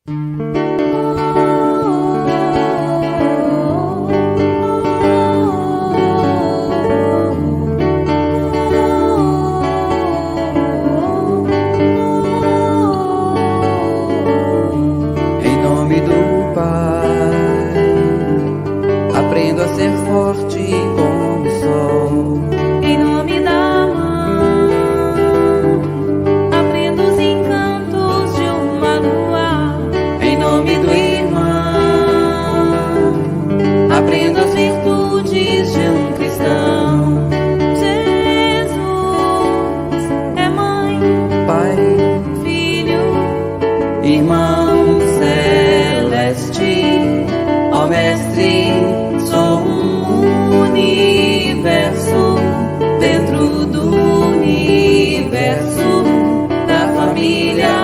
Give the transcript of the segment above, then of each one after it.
Em nome do Pai, aprendo a ser forte como o sol. Em nome da Mãe, aprendo os encantos de uma lua. Em nome do Irmão, aprendo as virtudes de um cristão. Jesus é Mãe, Pai, Filho, Irmão celeste, ó Mestre, sou um universo dentro do universo da família,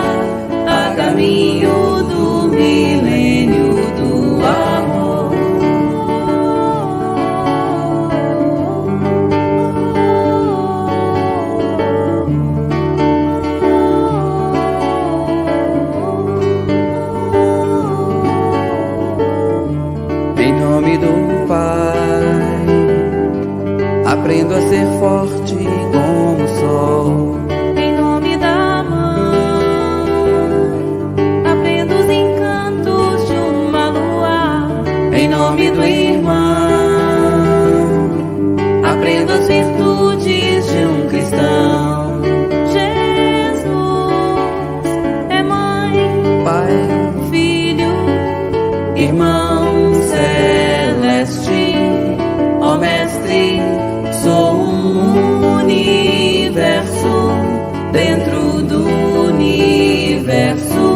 a caminho do milênio do amor. Em nome do Pai, aprendo a ser forte como o sol. em nome da Mãe, aprendo os encantos de uma lua. Em nome do Irmão, aprendo as virtudes de um cristão. Jesus é Mãe, Pai, Filho, Irmão celeste, ó Mestre, sou um universo dentro do universo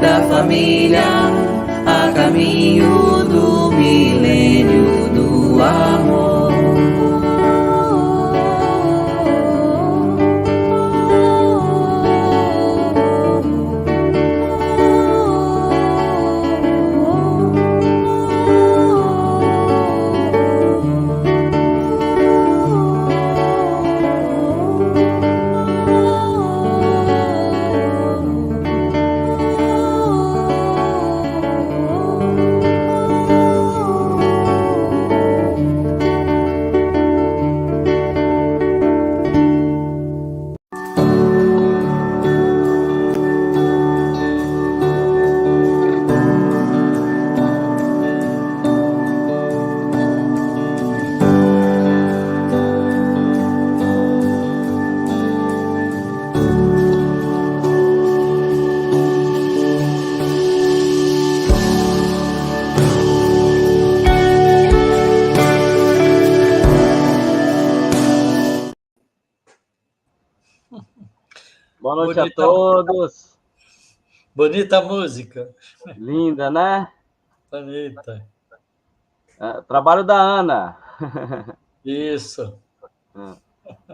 da família, a caminho do milênio do amor. Boa noite a Bonita, todos. bonita música. Linda, né? Bonita. Trabalho da Ana. Isso.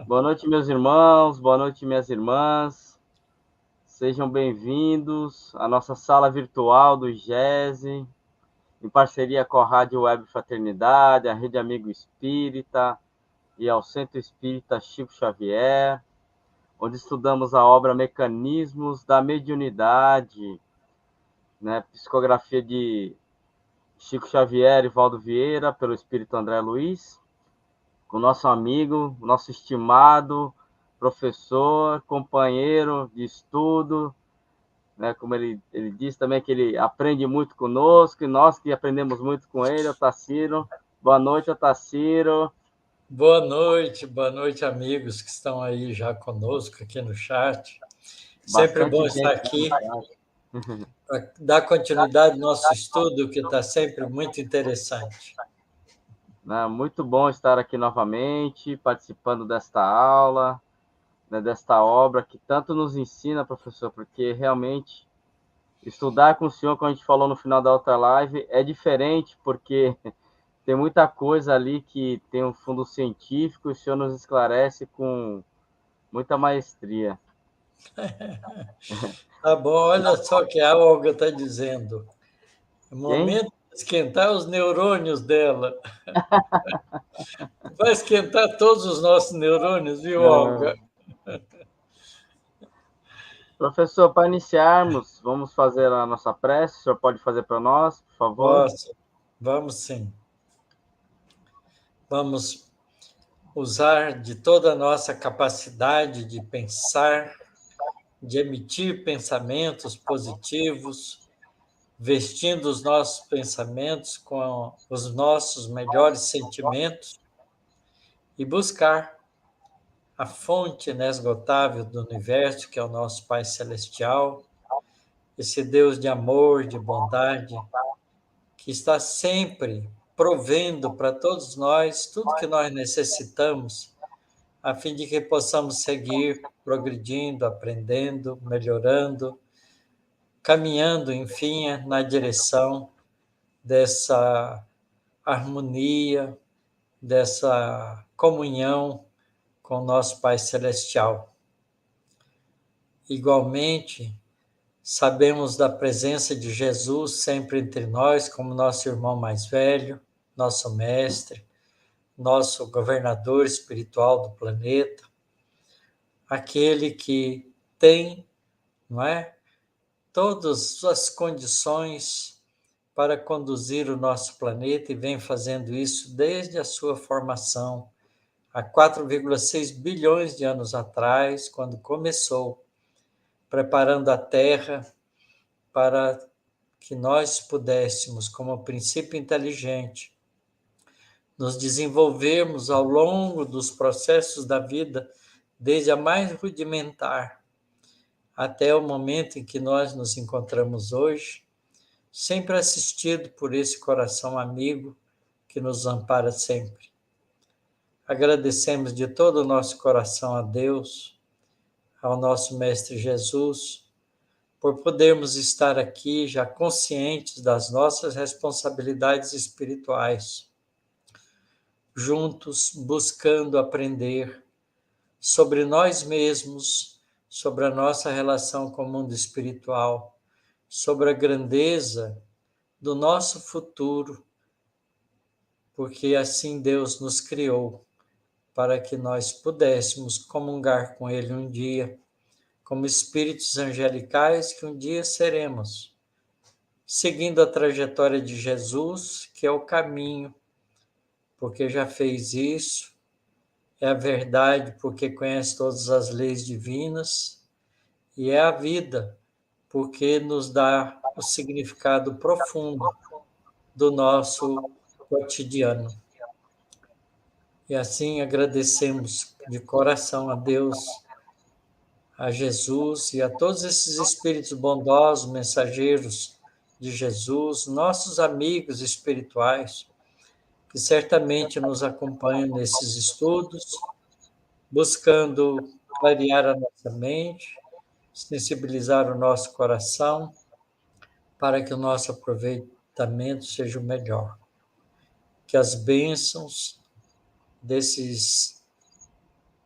Boa noite, meus irmãos. Boa noite, minhas irmãs. Sejam bem-vindos à nossa sala virtual do IGESE, em parceria com a Rádio Web Fraternidade, a Rede Amigo Espírita e ao Centro Espírita Chico Xavier, onde estudamos a obra Mecanismos da Mediunidade, né? Psicografia de Chico Xavier e Valdo Vieira, pelo Espírito André Luiz, com nosso amigo, nosso estimado professor, companheiro de estudo, né? Como ele diz também que ele aprende muito conosco, e nós que aprendemos muito com ele, Otacílio. Boa noite, Otacílio. Boa noite, amigos que estão aí já conosco aqui no chat. Sempre Bastante bom estar gente aqui no chat. para dar continuidade ao nosso estudo, que está sempre muito interessante. Muito bom estar aqui novamente, participando desta aula, né, desta obra que tanto nos ensina, professor, porque realmente estudar com o senhor, como a gente falou no final da outra live, é diferente, porque tem muita coisa ali que tem um fundo científico e o senhor nos esclarece com muita maestria. Tá bom, olha só o que a Olga está dizendo. É Quem? momento de esquentar os neurônios dela. Vai esquentar todos os nossos neurônios, viu, Olga? Professor, para iniciarmos, vamos fazer a nossa prece. O senhor pode fazer para nós, por favor? Posso? Vamos sim. Vamos usar de toda a nossa capacidade de pensar, de emitir pensamentos positivos, vestindo os nossos pensamentos com os nossos melhores sentimentos e buscar a fonte inesgotável do universo, que é o nosso Pai Celestial, esse Deus de amor, de bondade, que está sempre provendo para todos nós tudo que nós necessitamos, a fim de que possamos seguir progredindo, aprendendo, melhorando, caminhando, enfim, na direção dessa harmonia, dessa comunhão com o nosso Pai Celestial. Igualmente, sabemos da presença de Jesus sempre entre nós, como nosso irmão mais velho, nosso mestre, nosso governador espiritual do planeta, aquele que tem, não é, todas as condições para conduzir o nosso planeta e vem fazendo isso desde a sua formação, há 4,6 bilhões de anos atrás, quando começou, preparando a Terra para que nós pudéssemos, como princípio inteligente, nos desenvolvermos ao longo dos processos da vida, desde a mais rudimentar até o momento em que nós nos encontramos hoje, sempre assistido por esse coração amigo que nos ampara sempre. Agradecemos de todo o nosso coração a Deus, ao nosso Mestre Jesus, por podermos estar aqui já conscientes das nossas responsabilidades espirituais, juntos buscando aprender sobre nós mesmos, sobre a nossa relação com o mundo espiritual, sobre a grandeza do nosso futuro, porque assim Deus nos criou, para que nós pudéssemos comungar com Ele um dia, como espíritos angelicais que um dia seremos, seguindo a trajetória de Jesus, que é o caminho, porque já fez isso, é a verdade, porque conhece todas as leis divinas, e é a vida, porque nos dá o significado profundo do nosso cotidiano. E assim agradecemos de coração a Deus, a Jesus e a todos esses espíritos bondosos, mensageiros de Jesus, nossos amigos espirituais, que certamente nos acompanham nesses estudos, buscando clarear a nossa mente, sensibilizar o nosso coração, para que o nosso aproveitamento seja o melhor. Que as bênçãos desses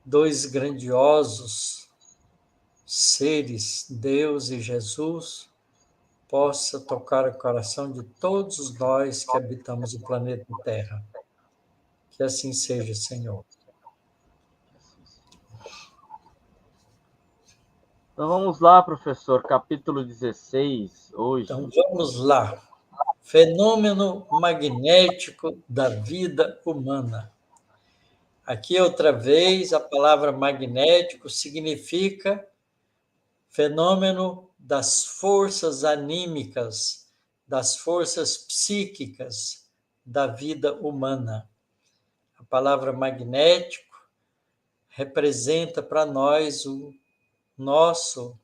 dois grandiosos seres, Deus e Jesus, possa tocar o coração de todos nós que habitamos o planeta Terra. Que assim seja, Senhor. Então vamos lá, professor, capítulo 16, hoje. Então vamos lá. Fenômeno magnético da vida humana. Aqui outra vez a palavra magnético significa fenômeno das forças anímicas, das forças psíquicas da vida humana. A palavra magnético representa para nós nossa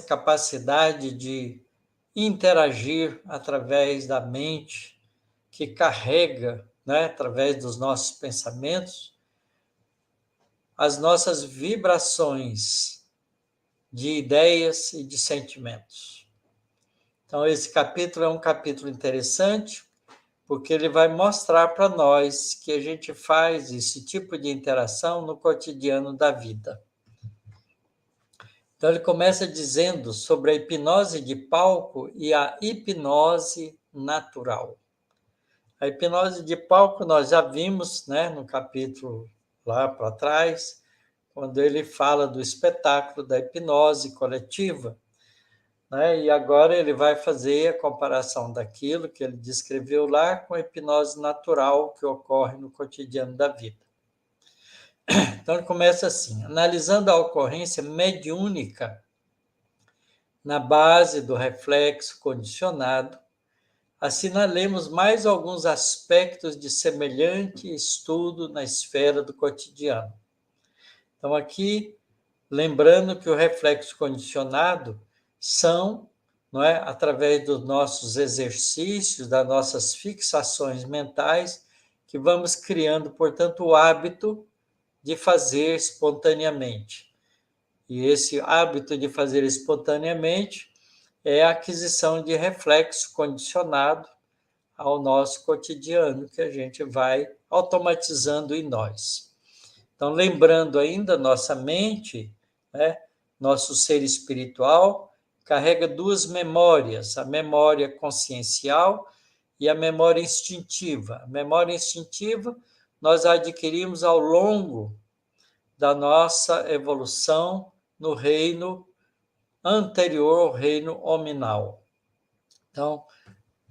capacidade de interagir através da mente, que carrega, né, através dos nossos pensamentos, as nossas vibrações de ideias e de sentimentos. Então, esse capítulo é um capítulo interessante, porque ele vai mostrar para nós que a gente faz esse tipo de interação no cotidiano da vida. Então, ele começa dizendo sobre a hipnose de palco e a hipnose natural. A hipnose de palco nós já vimos, né, no capítulo lá para trás, quando ele fala do espetáculo da hipnose coletiva, né? E agora ele vai fazer a comparação daquilo que ele descreveu lá com a hipnose natural que ocorre no cotidiano da vida. Então ele começa assim: analisando a ocorrência mediúnica na base do reflexo condicionado, assinalemos mais alguns aspectos de semelhante estudo na esfera do cotidiano. Então, aqui, lembrando que o reflexo condicionado são, não é, através dos nossos exercícios, das nossas fixações mentais, que vamos criando, portanto, o hábito de fazer espontaneamente. E esse hábito de fazer espontaneamente é a aquisição de reflexo condicionado ao nosso cotidiano, que a gente vai automatizando em nós. Então, lembrando ainda, nossa mente, né, nosso ser espiritual, carrega duas memórias, a memória consciencial e a memória instintiva. A memória instintiva nós adquirimos ao longo da nossa evolução no reino anterior ao reino hominal. Então,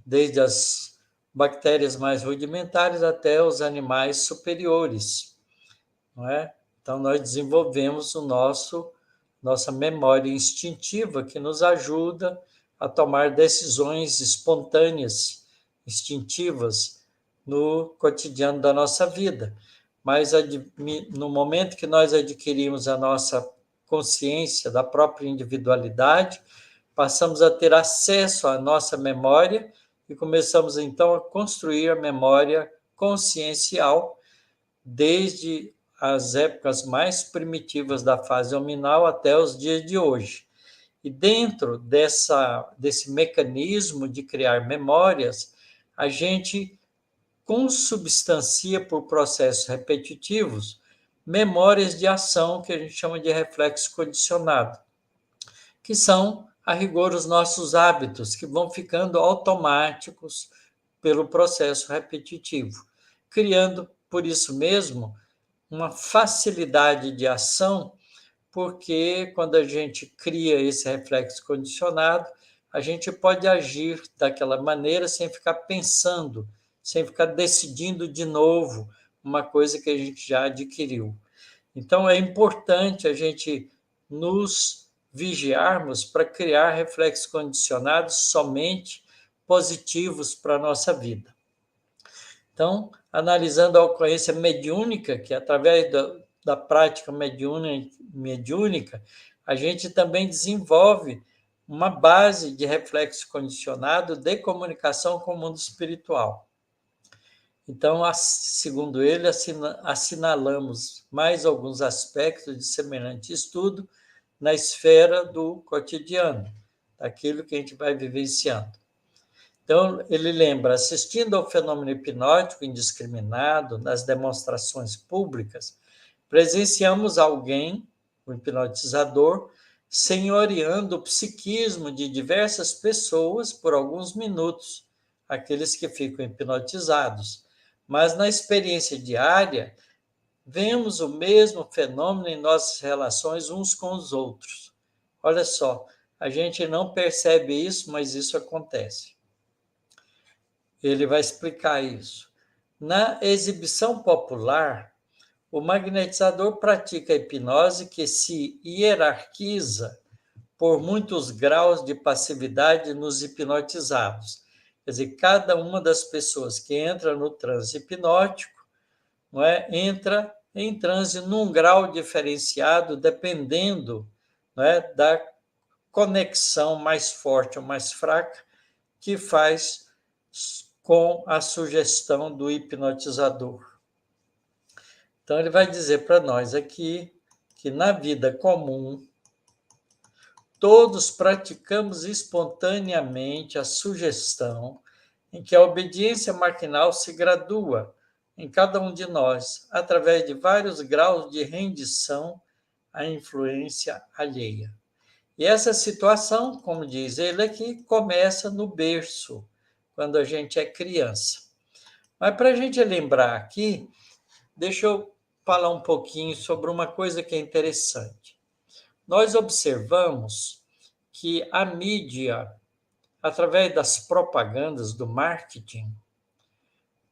desde as bactérias mais rudimentares até os animais superiores, não é? Então, nós desenvolvemos nossa memória instintiva, que nos ajuda a tomar decisões espontâneas, instintivas, no cotidiano da nossa vida. Mas no momento que nós adquirimos a nossa consciência da própria individualidade, passamos a ter acesso à nossa memória e começamos, então, a construir a memória consciencial desde as épocas mais primitivas da fase hominal até os dias de hoje. E dentro desse mecanismo de criar memórias, a gente consubstancia por processos repetitivos memórias de ação que a gente chama de reflexo condicionado, que são, a rigor, os nossos hábitos, que vão ficando automáticos pelo processo repetitivo, criando, por isso mesmo, uma facilidade de ação, porque quando a gente cria esse reflexo condicionado, a gente pode agir daquela maneira sem ficar pensando, sem ficar decidindo de novo uma coisa que a gente já adquiriu. Então, é importante a gente nos vigiarmos para criar reflexos condicionados somente positivos para a nossa vida. Então, analisando a ocorrência mediúnica, que através da prática mediúnica, a gente também desenvolve uma base de reflexo condicionado de comunicação com o mundo espiritual. Então, segundo ele, assinalamos mais alguns aspectos de semelhante estudo na esfera do cotidiano, daquilo que a gente vai vivenciando. Então, ele lembra, assistindo ao fenômeno hipnótico indiscriminado, nas demonstrações públicas, presenciamos alguém, o hipnotizador, senhoreando o psiquismo de diversas pessoas por alguns minutos, aqueles que ficam hipnotizados. Mas na experiência diária, vemos o mesmo fenômeno em nossas relações uns com os outros. Olha só, a gente não percebe isso, mas isso acontece. Ele vai explicar isso. Na exibição popular, o magnetizador pratica a hipnose que se hierarquiza por muitos graus de passividade nos hipnotizados. Quer dizer, cada uma das pessoas que entra no transe hipnótico, não é, entra em transe num grau diferenciado, dependendo, não é, da conexão mais forte ou mais fraca que faz com a sugestão do hipnotizador. Então, ele vai dizer para nós aqui que na vida comum, todos praticamos espontaneamente a sugestão em que a obediência maquinal se gradua em cada um de nós, através de vários graus de rendição à influência alheia. E essa situação, como diz ele aqui, começa no berço, quando a gente é criança. Mas para a gente lembrar aqui, deixa eu falar um pouquinho sobre uma coisa que é interessante. Nós observamos que a mídia, através das propagandas do marketing,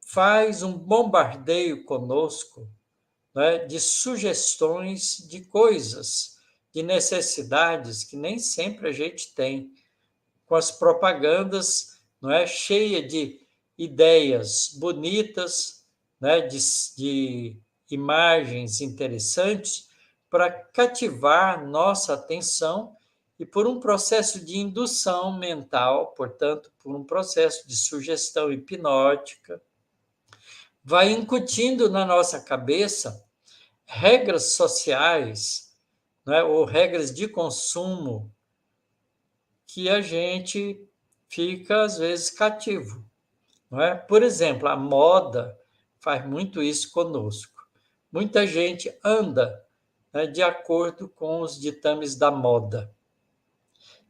faz um bombardeio conosco, né, de sugestões de coisas, de necessidades que nem sempre a gente tem, com as propagandas, não é, cheia de ideias bonitas, né, de imagens interessantes, para cativar nossa atenção e por um processo de indução mental, portanto, por um processo de sugestão hipnótica, vai incutindo na nossa cabeça regras sociais, né, ou regras de consumo que a gente fica, às vezes, cativo. Não é? Por exemplo, a moda faz muito isso conosco. Muita gente anda, né, de acordo com os ditames da moda.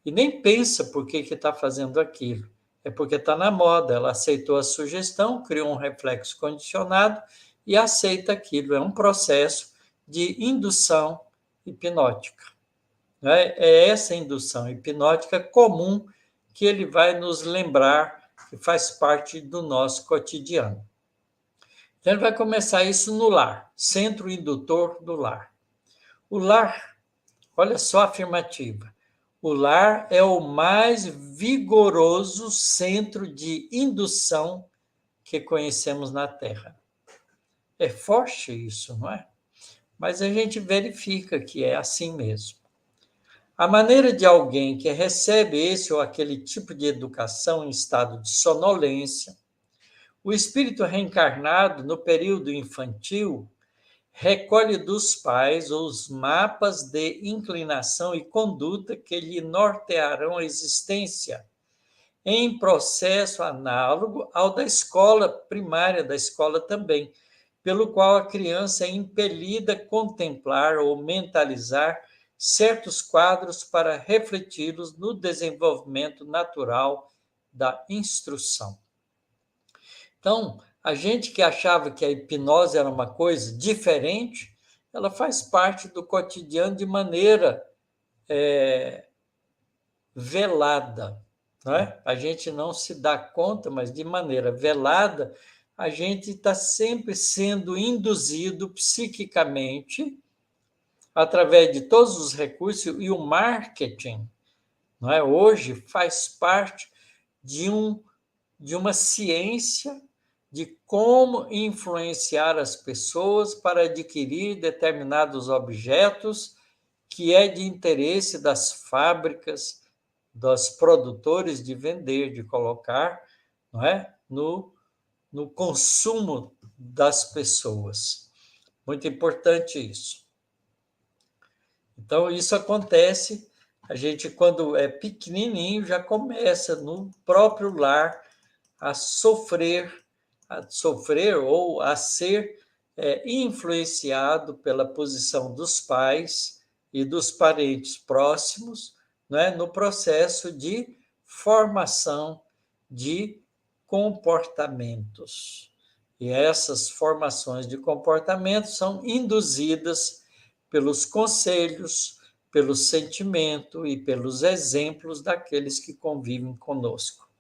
E nem pensa por que está fazendo aquilo. É porque está na moda. Ela aceitou a sugestão, criou um reflexo condicionado e aceita aquilo. É um processo de indução hipnótica. É essa indução hipnótica comum que ele vai nos lembrar que faz parte do nosso cotidiano. Então, ele vai começar isso no lar, centro indutor do lar. O lar, olha só a afirmativa, o lar é o mais vigoroso centro de indução que conhecemos na Terra. É forte isso, não é? Mas a gente verifica que é assim mesmo. A maneira de alguém que recebe esse ou aquele tipo de educação em estado de sonolência, o espírito reencarnado no período infantil recolhe dos pais os mapas de inclinação e conduta que lhe nortearão a existência, em processo análogo ao da escola primária, da escola também, pelo qual a criança é impelida a contemplar ou mentalizar certos quadros para refleti-los no desenvolvimento natural da instrução. Então, a gente que achava que a hipnose era uma coisa diferente, ela faz parte do cotidiano de maneira velada. Não é? A gente não se dá conta, mas de maneira velada, a gente está sempre sendo induzido psiquicamente através de todos os recursos, e o marketing, não é? Hoje faz parte de uma ciência de como influenciar as pessoas para adquirir determinados objetos que é de interesse das fábricas, dos produtores de vender, de colocar, não é? no consumo das pessoas. Muito importante isso. Então, isso acontece, a gente, quando é pequenininho, já começa no próprio lar a sofrer ou a ser influenciado pela posição dos pais e dos parentes próximos, né, no processo de formação de comportamentos. E essas formações de comportamento são induzidas pelos conselhos, pelo sentimento e pelos exemplos daqueles que convivem conosco.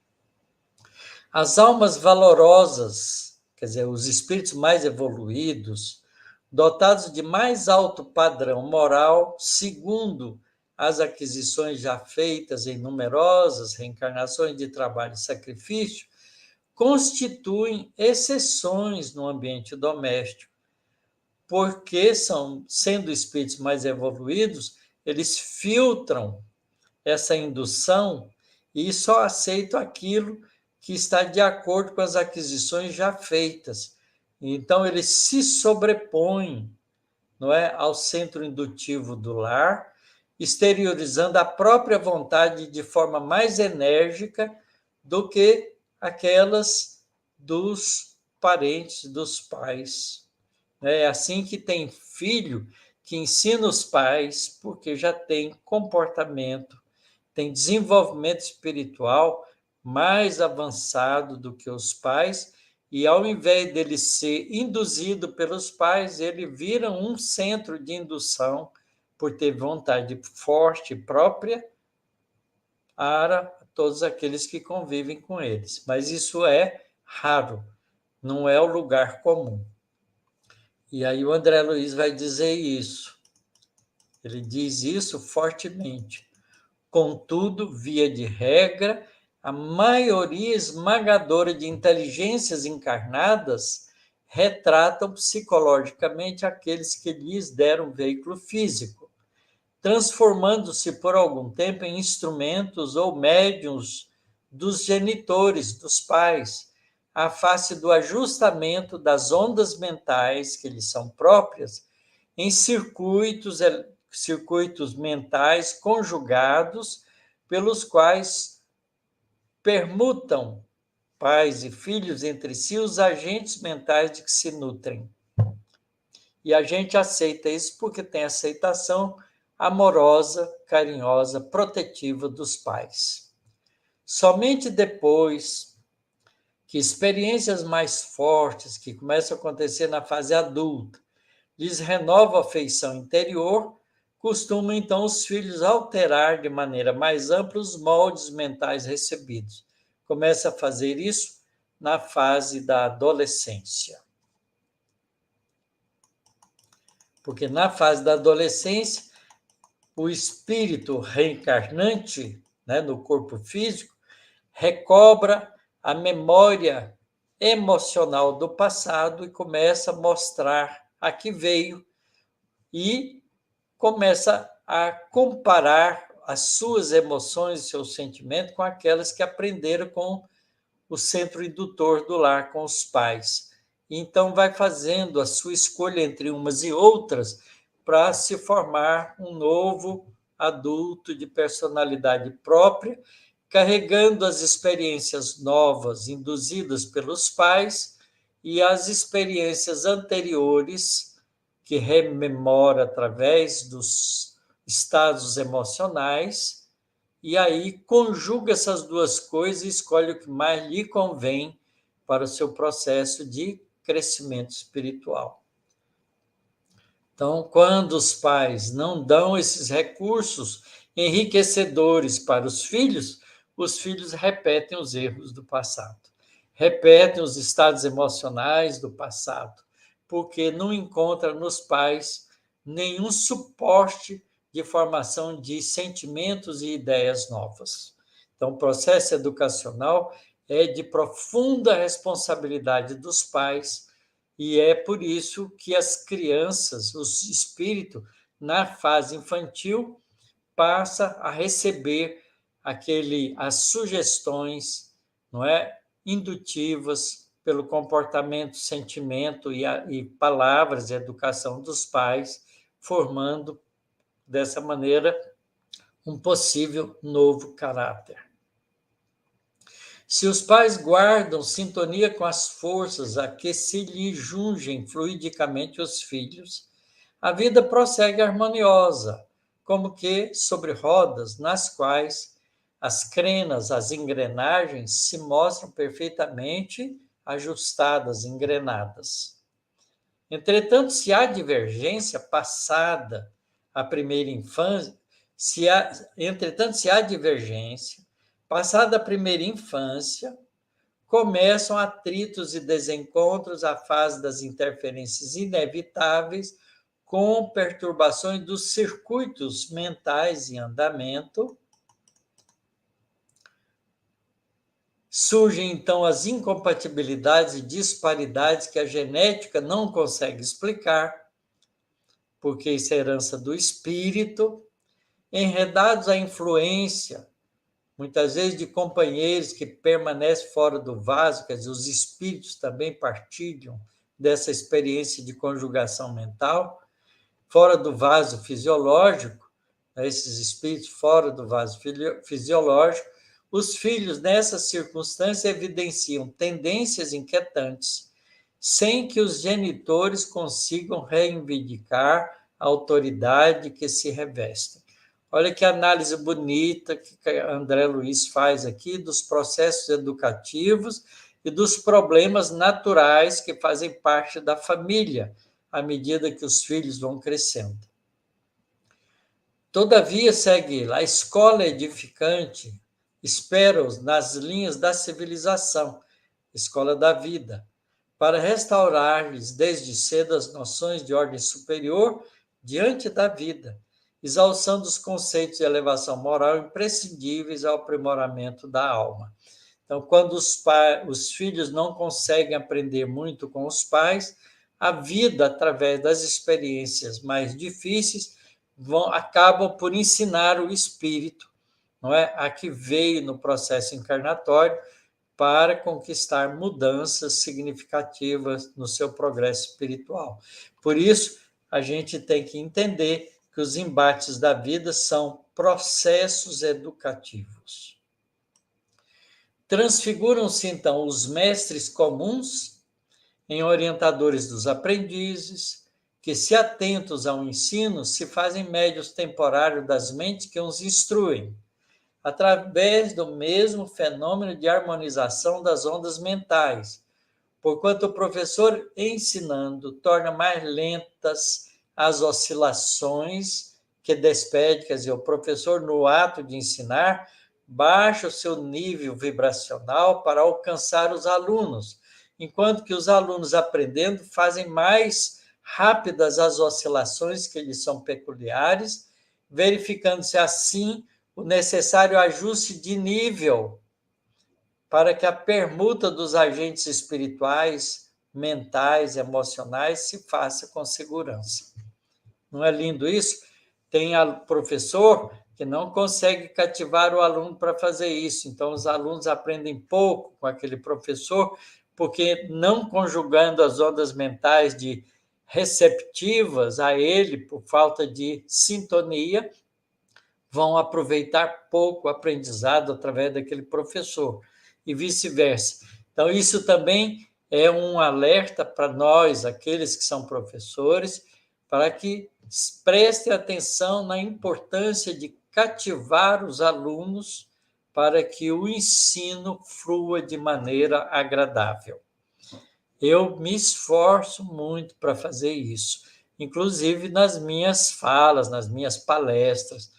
As almas valorosas, quer dizer, os espíritos mais evoluídos, dotados de mais alto padrão moral, segundo as aquisições já feitas em numerosas reencarnações de trabalho e sacrifício, constituem exceções no ambiente doméstico, porque sendo espíritos mais evoluídos, eles filtram essa indução e só aceitam aquilo que está de acordo com as aquisições já feitas. Então, eles se sobrepõem, não é, ao centro indutivo do lar, exteriorizando a própria vontade de forma mais enérgica do que aquelas dos parentes, dos pais. É assim que tem filho que ensina os pais, porque já tem comportamento, tem desenvolvimento espiritual mais avançado do que os pais, e ao invés dele ser induzido pelos pais, ele vira um centro de indução por ter vontade forte própria para todos aqueles que convivem com eles. Mas isso é raro, não é o lugar comum. E aí o André Luiz vai dizer isso. Ele diz isso fortemente. Contudo, via de regra, a maioria esmagadora de inteligências encarnadas retratam psicologicamente aqueles que lhes deram veículo físico, transformando-se por algum tempo em instrumentos ou médiuns dos genitores, dos pais, à face do ajustamento das ondas mentais que lhes são próprias em circuitos mentais conjugados, pelos quais permutam pais e filhos entre si os agentes mentais de que se nutrem. E a gente aceita isso porque tem aceitação amorosa, carinhosa, protetiva dos pais. Somente depois que experiências mais fortes, que começam a acontecer na fase adulta, lhes renova a afeição interior, costumam então os filhos alterar de maneira mais ampla os moldes mentais recebidos. Começa a fazer isso na fase da adolescência. Porque na fase da adolescência, o espírito reencarnante, né, no corpo físico, recobra a memória emocional do passado e começa a mostrar a que veio e começa a comparar as suas emoções e seus sentimentos com aquelas que aprenderam com o centro indutor do lar, com os pais. Então, vai fazendo a sua escolha entre umas e outras para se formar um novo adulto de personalidade própria, carregando as experiências novas induzidas pelos pais e as experiências anteriores que rememora através dos estados emocionais, e aí conjuga essas duas coisas e escolhe o que mais lhe convém para o seu processo de crescimento espiritual. Então, quando os pais não dão esses recursos enriquecedores para os filhos repetem os erros do passado, repetem os estados emocionais do passado, porque não encontra nos pais nenhum suporte de formação de sentimentos e ideias novas. Então, o processo educacional é de profunda responsabilidade dos pais, e é por isso que as crianças, os espíritos, na fase infantil, passa a receber as sugestões, não é, indutivas pelo comportamento, sentimento e palavras e educação dos pais, formando dessa maneira um possível novo caráter. Se os pais guardam sintonia com as forças a que se lhe jungem fluidicamente os filhos, a vida prossegue harmoniosa, como que sobre rodas nas quais as crenas, as engrenagens se mostram perfeitamente ajustadas, engrenadas. Entretanto, se há divergência passada a primeira infância, passada a primeira infância, começam atritos e desencontros à fase das interferências inevitáveis, com perturbações dos circuitos mentais em andamento. Surgem, então, as incompatibilidades e disparidades que a genética não consegue explicar, porque isso é herança do espírito, enredados à influência, muitas vezes de companheiros que permanecem fora do vaso, quer dizer, os espíritos também partilham dessa experiência de conjugação mental, fora do vaso fisiológico, esses espíritos fora do vaso fisiológico, os filhos, nessa circunstância, evidenciam tendências inquietantes, sem que os genitores consigam reivindicar a autoridade que se revestem. Olha que análise bonita que André Luiz faz aqui dos processos educativos e dos problemas naturais que fazem parte da família, à medida que os filhos vão crescendo. Todavia, segue ele, a escola edificante espera-os nas linhas da civilização, escola da vida, para restaurar-lhes desde cedo as noções de ordem superior diante da vida, exalçando os conceitos de elevação moral imprescindíveis ao aprimoramento da alma. Então, quando os filhos não conseguem aprender muito com os pais, a vida, através das experiências mais difíceis, acabam por ensinar o espírito, não é, a que veio no processo encarnatório para conquistar mudanças significativas no seu progresso espiritual. Por isso, a gente tem que entender que os embates da vida são processos educativos. Transfiguram-se, então, os mestres comuns em orientadores dos aprendizes, que, se atentos ao ensino, se fazem médios temporários das mentes que os instruem, através do mesmo fenômeno de harmonização das ondas mentais, porquanto o professor, ensinando, torna mais lentas as oscilações que despede, quer dizer, o professor, no ato de ensinar, baixa o seu nível vibracional para alcançar os alunos, enquanto que os alunos, aprendendo, fazem mais rápidas as oscilações que lhes são peculiares, verificando-se assim o necessário ajuste de nível para que a permuta dos agentes espirituais, mentais, emocionais se faça com segurança. Não é lindo isso? Tem professor que não consegue cativar o aluno para fazer isso, então os alunos aprendem pouco com aquele professor, porque não conjugando as ondas mentais de receptivas a ele, por falta de sintonia, vão aproveitar pouco o aprendizado através daquele professor, e vice-versa. Então, isso também é um alerta para nós, aqueles que são professores, para que prestem atenção na importância de cativar os alunos para que o ensino flua de maneira agradável. Eu me esforço muito para fazer isso, inclusive nas minhas falas, nas minhas palestras.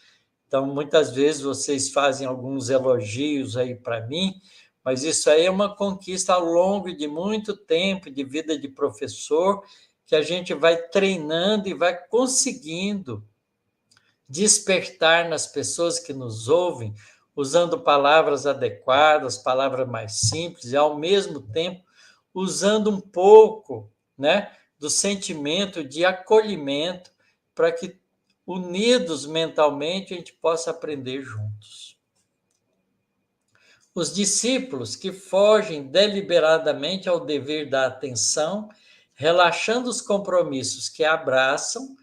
Então, muitas vezes vocês fazem alguns elogios aí para mim, mas isso aí é uma conquista ao longo de muito tempo de vida de professor, que a gente vai treinando e vai conseguindo despertar nas pessoas que nos ouvem, usando palavras adequadas, palavras mais simples, e, ao mesmo tempo, usando um pouco, né, do sentimento de acolhimento, para que, unidos mentalmente, a gente possa aprender juntos. Os discípulos que fogem deliberadamente ao dever da atenção, relaxando os compromissos que abraçam,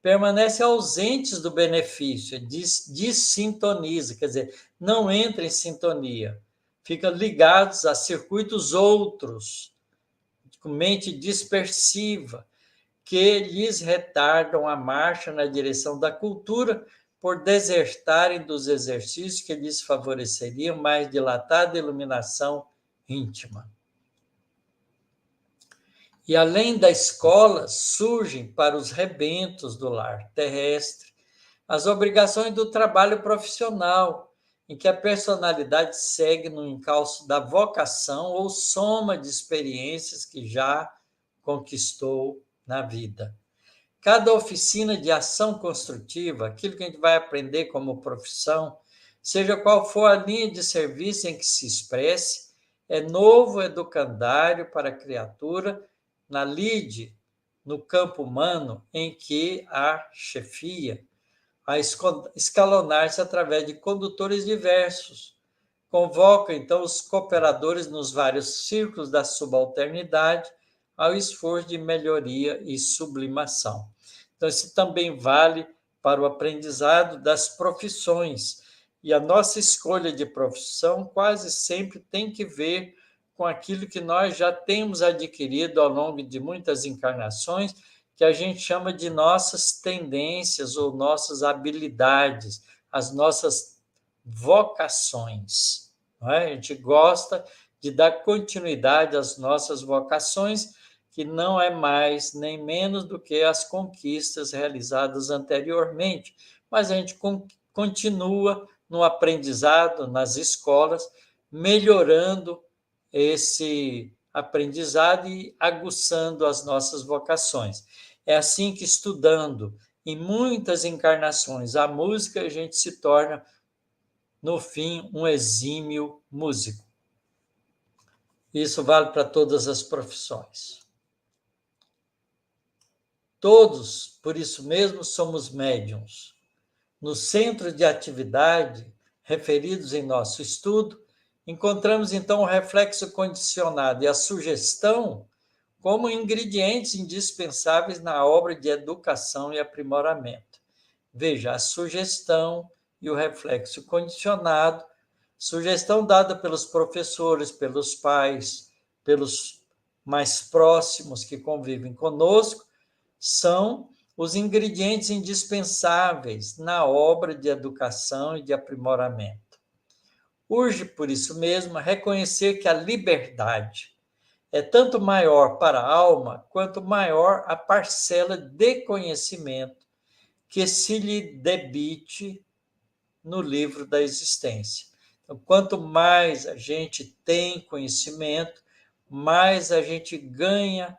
permanecem ausentes do benefício, dessintoniza, quer dizer, não entram em sintonia, ficam ligados a circuitos outros, com mente dispersiva, que lhes retardam a marcha na direção da cultura por desertarem dos exercícios que lhes favoreceriam mais dilatada iluminação íntima. E, além da escola, surgem para os rebentos do lar terrestre as obrigações do trabalho profissional, em que a personalidade segue no encalço da vocação ou soma de experiências que já conquistou na vida. Cada oficina de ação construtiva, aquilo que a gente vai aprender como profissão, seja qual for a linha de serviço em que se expresse, é novo educandário para a criatura na lide, no campo humano, em que a chefia, a escalonar-se através de condutores diversos. Convoca, então, os cooperadores nos vários círculos da subalternidade ao esforço de melhoria e sublimação. Então, isso também vale para o aprendizado das profissões. E a nossa escolha de profissão quase sempre tem que ver com aquilo que nós já temos adquirido ao longo de muitas encarnações, que a gente chama de nossas tendências ou nossas habilidades, as nossas vocações. Não é? A gente gosta de dar continuidade às nossas vocações, que não é mais nem menos do que as conquistas realizadas anteriormente, mas a gente continua no aprendizado, nas escolas, melhorando esse aprendizado e aguçando as nossas vocações. É assim que, estudando em muitas encarnações a música, a gente se torna, no fim, um exímio músico. Isso vale para todas as profissões. Todos, por isso mesmo, somos médiuns. No centro de atividade, referidos em nosso estudo, encontramos então o reflexo condicionado e a sugestão como ingredientes indispensáveis na obra de educação e aprimoramento. Veja, a sugestão e o reflexo condicionado, sugestão dada pelos professores, pelos pais, pelos mais próximos que convivem conosco, são os ingredientes indispensáveis na obra de educação e de aprimoramento. Urge, por isso mesmo, reconhecer que a liberdade é tanto maior para a alma, quanto maior a parcela de conhecimento que se lhe debite no livro da existência. Então, quanto mais a gente tem conhecimento, mais a gente ganha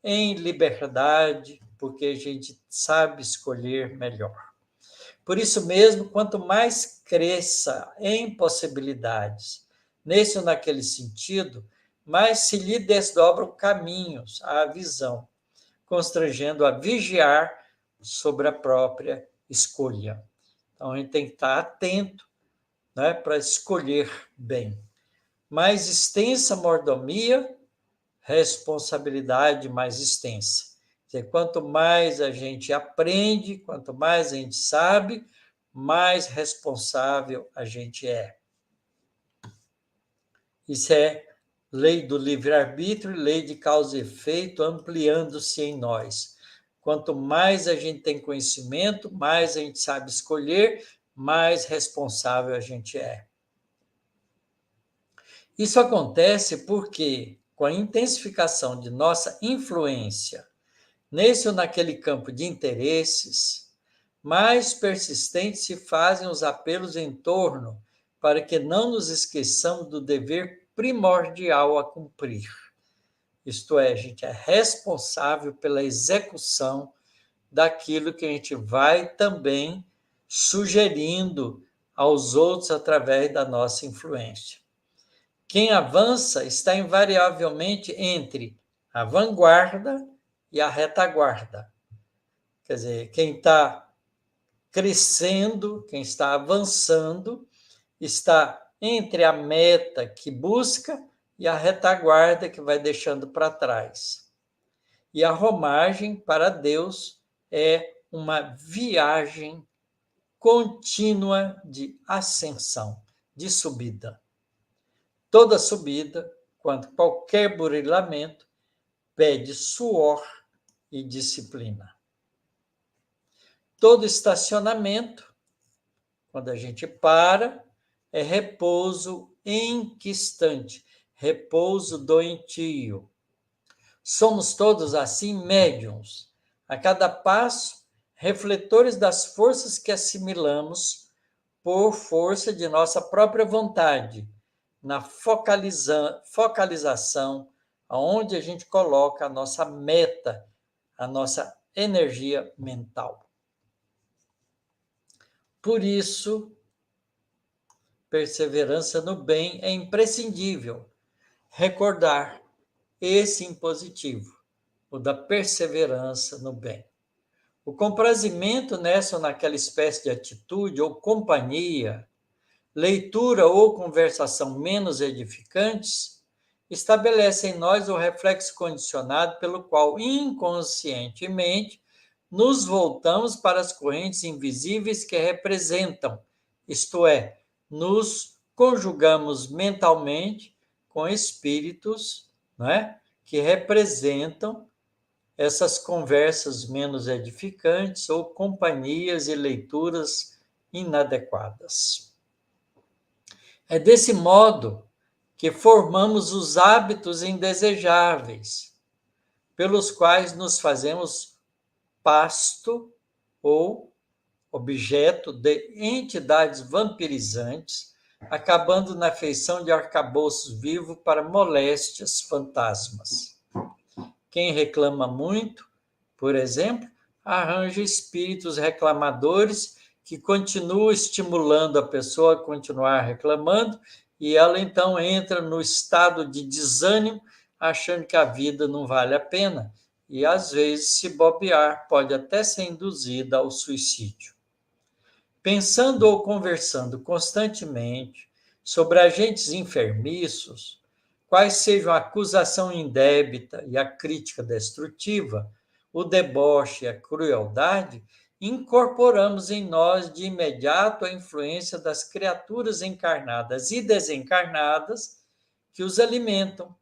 em liberdade, porque a gente sabe escolher melhor. Por isso mesmo, quanto mais cresça em possibilidades, nesse ou naquele sentido, mais se lhe desdobram caminhos à visão, constrangendo a vigiar sobre a própria escolha. Então, a gente tem que estar atento, né, para escolher bem. Mais extensa mordomia, responsabilidade mais extensa. Quer dizer, quanto mais a gente aprende, quanto mais a gente sabe, mais responsável a gente é. Isso é lei do livre-arbítrio e lei de causa e efeito ampliando-se em nós. Quanto mais a gente tem conhecimento, mais a gente sabe escolher, mais responsável a gente é. Isso acontece porque, com a intensificação de nossa influência nesse ou naquele campo de interesses, mais persistentes se fazem os apelos em torno para que não nos esqueçamos do dever primordial a cumprir. Isto é, a gente é responsável pela execução daquilo que a gente vai também sugerindo aos outros através da nossa influência. Quem avança está invariavelmente entre a vanguarda e a retaguarda. Quer dizer, quem está crescendo, quem está avançando, está entre a meta que busca e a retaguarda que vai deixando para trás. E a romagem para Deus é uma viagem contínua de ascensão, de subida. Toda subida, quanto qualquer burilamento, pede suor e disciplina. Todo estacionamento, quando a gente para, é repouso enquistante, repouso doentio. Somos todos assim médiuns. A cada passo, refletores das forças que assimilamos por força de nossa própria vontade, na focalização, aonde a gente coloca a nossa meta, a nossa energia mental. Por isso, perseverança no bem é imprescindível. Recordar esse impositivo, o da perseverança no bem. O comprazimento nessa ou naquela espécie de atitude ou companhia, leitura ou conversação menos edificantes, estabelece em nós o reflexo condicionado pelo qual, inconscientemente, nos voltamos para as correntes invisíveis que representam, isto é, nos conjugamos mentalmente com espíritos, né, que representam essas conversas menos edificantes ou companhias e leituras inadequadas. É desse modo que formamos os hábitos indesejáveis, pelos quais nos fazemos pasto ou objeto de entidades vampirizantes, acabando na feição de arcabouços vivos para moléstias fantasmas. Quem reclama muito, por exemplo, arranja espíritos reclamadores que continuam estimulando a pessoa a continuar reclamando, e ela então entra no estado de desânimo, achando que a vida não vale a pena, e às vezes, se bobear, pode até ser induzida ao suicídio. Pensando ou conversando constantemente sobre agentes enfermiços, quais sejam a acusação indébita e a crítica destrutiva, o deboche e a crueldade, incorporamos em nós de imediato a influência das criaturas encarnadas e desencarnadas que os alimentam,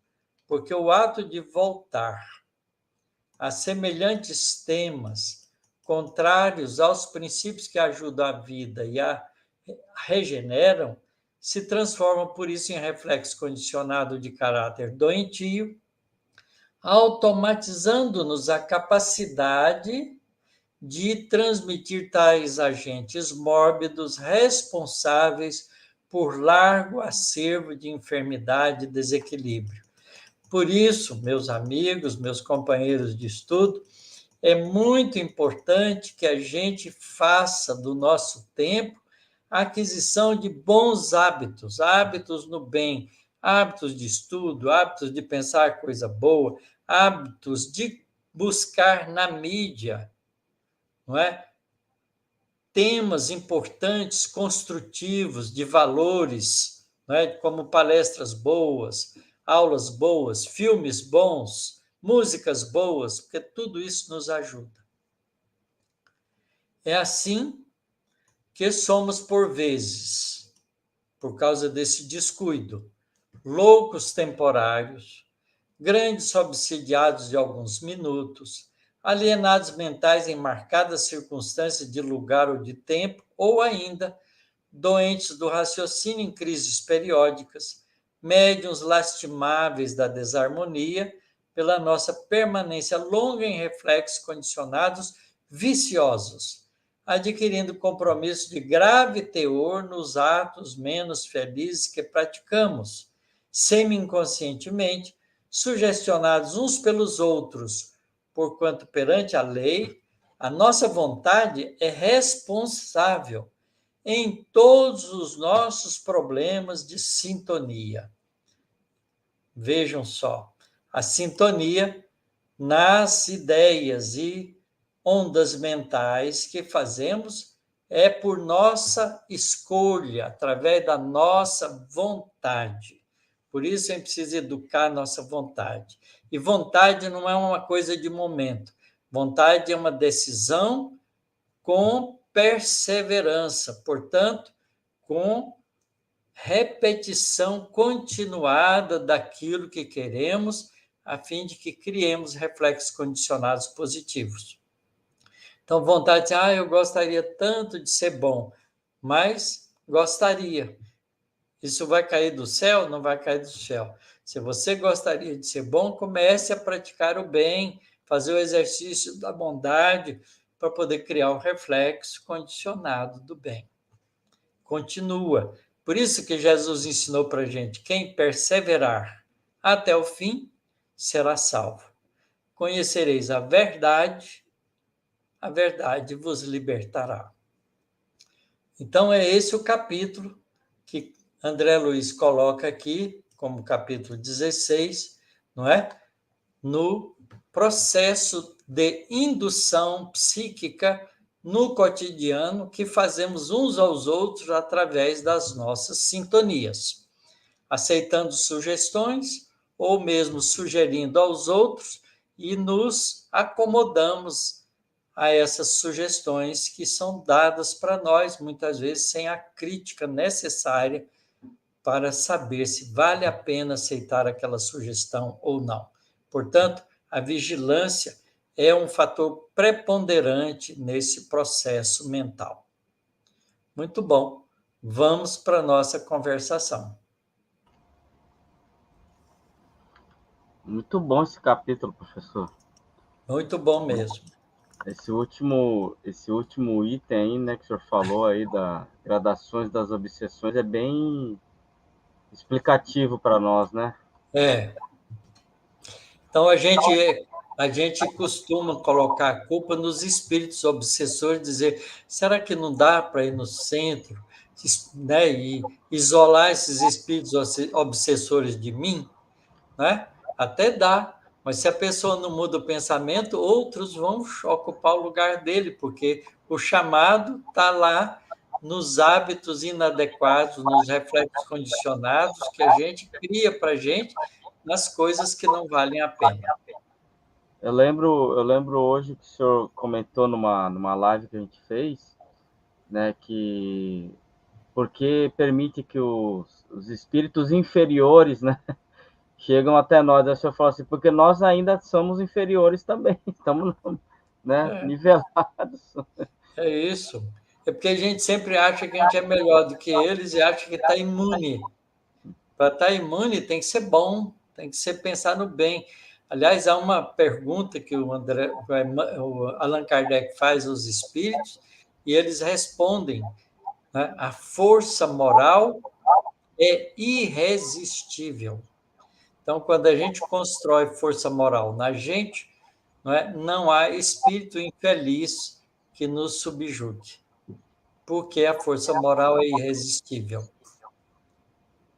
porque o ato de voltar a semelhantes temas contrários aos princípios que ajudam a vida e a regeneram, se transformam por isso em reflexo condicionado de caráter doentio, automatizando-nos a capacidade de transmitir tais agentes mórbidos responsáveis por largo acervo de enfermidade e desequilíbrio. Por isso, meus amigos, meus companheiros de estudo, é muito importante que a gente faça do nosso tempo a aquisição de bons hábitos, hábitos no bem, hábitos de estudo, hábitos de pensar coisa boa, hábitos de buscar na mídia, não é? Temas importantes, construtivos, de valores, não é? Como palestras boas, aulas boas, filmes bons, músicas boas, porque tudo isso nos ajuda. É assim que somos, por vezes, por causa desse descuido, loucos temporários, grandes obsidiados de alguns minutos, alienados mentais em marcadas circunstâncias de lugar ou de tempo, ou ainda doentes do raciocínio em crises periódicas, médiuns lastimáveis da desarmonia, pela nossa permanência longa em reflexos condicionados viciosos, adquirindo compromisso de grave teor nos atos menos felizes que praticamos, semi-inconscientemente, sugestionados uns pelos outros, porquanto perante a lei, a nossa vontade é responsável em todos os nossos problemas de sintonia. Vejam só, a sintonia nas ideias e ondas mentais que fazemos é por nossa escolha, através da nossa vontade. Por isso é preciso educar a nossa vontade. E vontade não é uma coisa de momento. Vontade é uma decisão com perseverança, portanto, com repetição continuada daquilo que queremos, a fim de que criemos reflexos condicionados positivos. Então, vontade de eu gostaria tanto de ser bom, mas gostaria. Isso vai cair do céu? Não vai cair do céu. Se você gostaria de ser bom, comece a praticar o bem, fazer o exercício da bondade, para poder criar um reflexo condicionado do bem. Continua. Por isso que Jesus ensinou para a gente, quem perseverar até o fim, será salvo. Conhecereis a verdade vos libertará. Então, é esse o capítulo que André Luiz coloca aqui, como capítulo 16, não é? No processo de indução psíquica no cotidiano que fazemos uns aos outros através das nossas sintonias, aceitando sugestões ou mesmo sugerindo aos outros e nos acomodamos a essas sugestões que são dadas para nós, muitas vezes sem a crítica necessária para saber se vale a pena aceitar aquela sugestão ou não. Portanto, a vigilância é um fator preponderante nesse processo mental. Muito bom. Vamos para a nossa conversação. Muito bom esse capítulo, professor. Muito bom mesmo. Esse último item aí, né, que o senhor falou aí da gradações das obsessões é bem explicativo para nós, né? É. Então, a gente costuma colocar a culpa nos espíritos obsessores, dizer, será que não dá para ir no centro, né, e isolar esses espíritos obsessores de mim? Né? Até dá, mas se a pessoa não muda o pensamento, outros vão ocupar o lugar dele, porque o chamado está lá nos hábitos inadequados, nos reflexos condicionados que a gente cria para a gente, nas coisas que não valem a pena. Eu lembro hoje que o senhor comentou numa live que a gente fez, né, que porque permite que os espíritos inferiores, né, chegam até nós. Aí o senhor falou assim, porque nós ainda somos inferiores também, estamos, né, É, nivelados. é isso. É porque a gente sempre acha que a gente é melhor do que eles e acha que está imune. Para estar imune tem que ser bom, tem que ser pensar no bem. Aliás, há uma pergunta que o Allan Kardec faz aos espíritos e eles respondem, né? A força moral é irresistível. Então, quando a gente constrói força moral na gente, não há espírito infeliz que nos subjugue, porque a força moral é irresistível.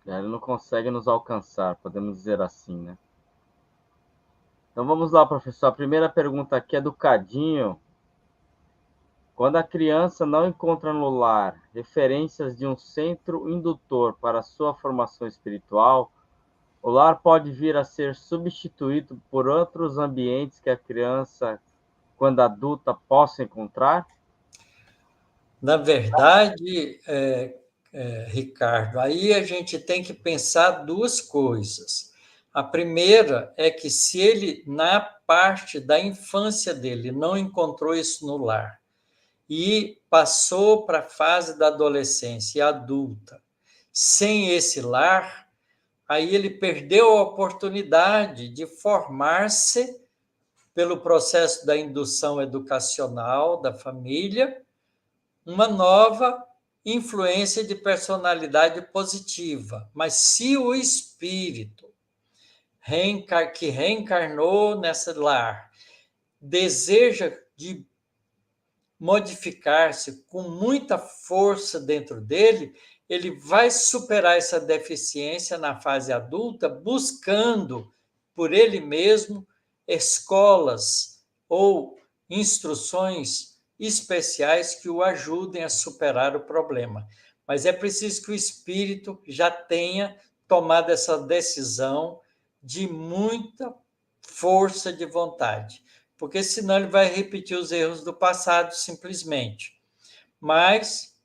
Ele não consegue nos alcançar, podemos dizer assim, né? Então vamos lá, professor. A primeira pergunta aqui é do Cadinho. Quando a criança não encontra no lar referências de um centro indutor para sua formação espiritual, o lar pode vir a ser substituído por outros ambientes que a criança, quando adulta, possa encontrar? Na verdade, Ricardo, aí a gente tem que pensar duas coisas. A primeira é que se ele, na parte da infância dele, não encontrou isso no lar e passou para a fase da adolescência e adulta sem esse lar, aí ele perdeu a oportunidade de formar-se pelo processo da indução educacional da família, uma nova influência de personalidade positiva. Mas se o espírito que reencarnou nessa lar deseja de modificar-se com muita força dentro dele, ele vai superar essa deficiência na fase adulta, buscando por ele mesmo escolas ou instruções especiais que o ajudem a superar o problema. Mas é preciso que o espírito já tenha tomado essa decisão de muita força de vontade, porque senão ele vai repetir os erros do passado simplesmente. Mas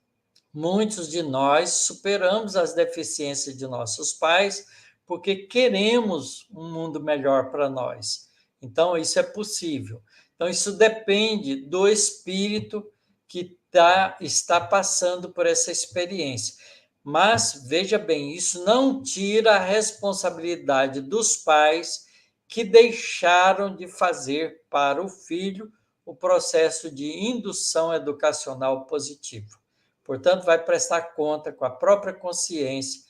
muitos de nós superamos as deficiências de nossos pais porque queremos um mundo melhor para nós. Então, isso é possível. Então, isso depende do espírito que está passando por essa experiência. Mas, veja bem, isso não tira a responsabilidade dos pais que deixaram de fazer para o filho o processo de indução educacional positiva. Portanto, vai prestar conta com a própria consciência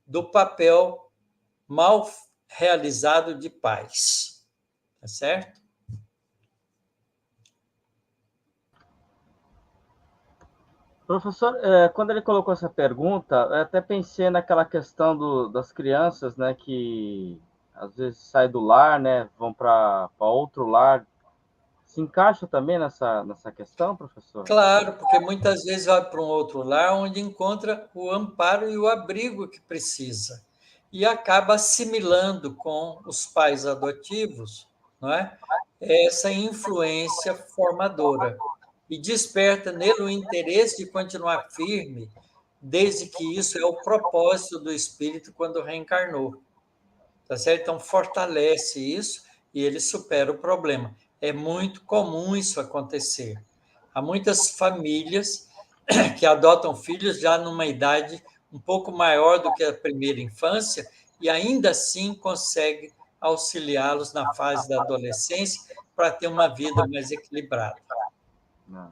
do papel mal realizado de pais. Tá certo? Professor, quando ele colocou essa pergunta, eu até pensei naquela questão das crianças, né, que às vezes saem do lar, né, vão para outro lar. Se encaixa também nessa questão, professor? Claro, porque muitas vezes vai para um outro lar onde encontra o amparo e o abrigo que precisa. E acaba assimilando com os pais adotivos, não é? Essa influência formadora. E desperta nele o interesse de continuar firme, desde que isso é o propósito do espírito quando reencarnou. Tá certo? Então, fortalece isso e ele supera o problema. É muito comum isso acontecer. Há muitas famílias que adotam filhos já numa idade um pouco maior do que a primeira infância e ainda assim consegue auxiliá-los na fase da adolescência para ter uma vida mais equilibrada. Não.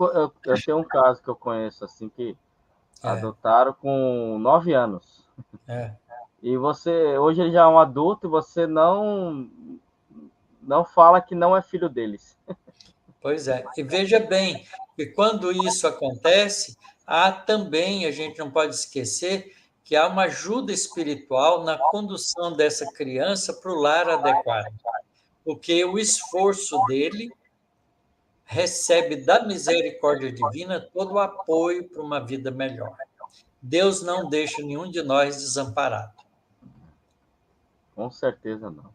Eu tenho um caso que eu conheço assim que adotaram com 9 anos. E hoje ele já é um adulto e você não fala que não é filho deles. Pois é. E veja bem, que quando isso acontece, há também, a gente não pode esquecer, que há uma ajuda espiritual na condução dessa criança para o lar adequado. Porque o esforço dele recebe da misericórdia divina todo o apoio para uma vida melhor. Deus não deixa nenhum de nós desamparado. Com certeza não.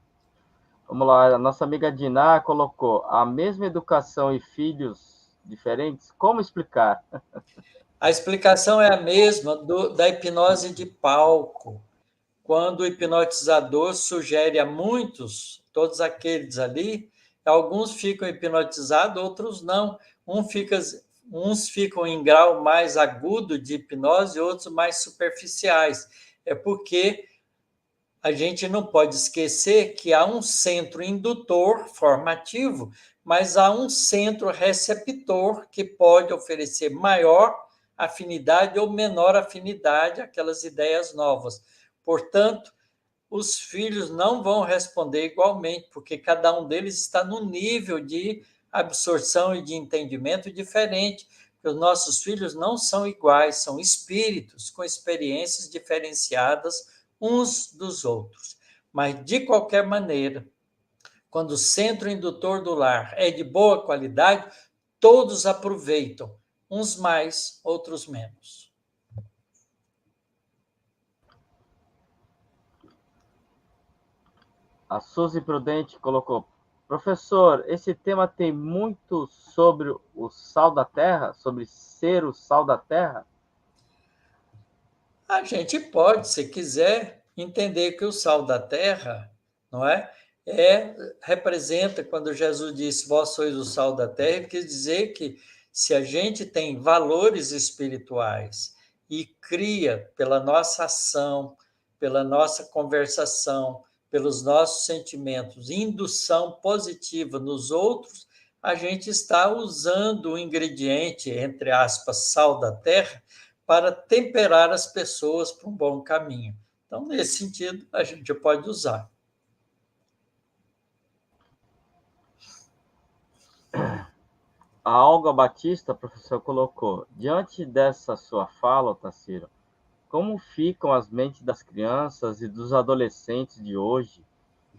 Vamos lá, a nossa amiga Diná colocou a mesma educação e filhos diferentes, como explicar? A explicação é a mesma da hipnose de palco. Quando o hipnotizador sugere a muitos, todos aqueles ali, alguns ficam hipnotizados, outros não. Uns ficam em grau mais agudo de hipnose, outros mais superficiais. É porque a gente não pode esquecer que há um centro indutor formativo, mas há um centro receptor que pode oferecer maior afinidade ou menor afinidade àquelas ideias novas. Portanto, os filhos não vão responder igualmente, porque cada um deles está num nível de absorção e de entendimento diferente. Os nossos filhos não são iguais, são espíritos com experiências diferenciadas uns dos outros. Mas, de qualquer maneira, quando o centro indutor do lar é de boa qualidade, todos aproveitam, uns mais, outros menos. A Suzy Prudente colocou: professor, esse tema tem muito sobre o sal da terra, sobre ser o sal da terra? A gente pode, se quiser, entender que o sal da terra, não é? Representa, quando Jesus disse, vós sois o sal da terra, quer dizer que se a gente tem valores espirituais e cria pela nossa ação, pela nossa conversação, pelos nossos sentimentos, indução positiva nos outros, a gente está usando o ingrediente, entre aspas, sal da terra, para temperar as pessoas para um bom caminho. Então, nesse sentido, a gente pode usar. A Olga Batista, professor, colocou: diante dessa sua fala, Tarsila, como ficam as mentes das crianças e dos adolescentes de hoje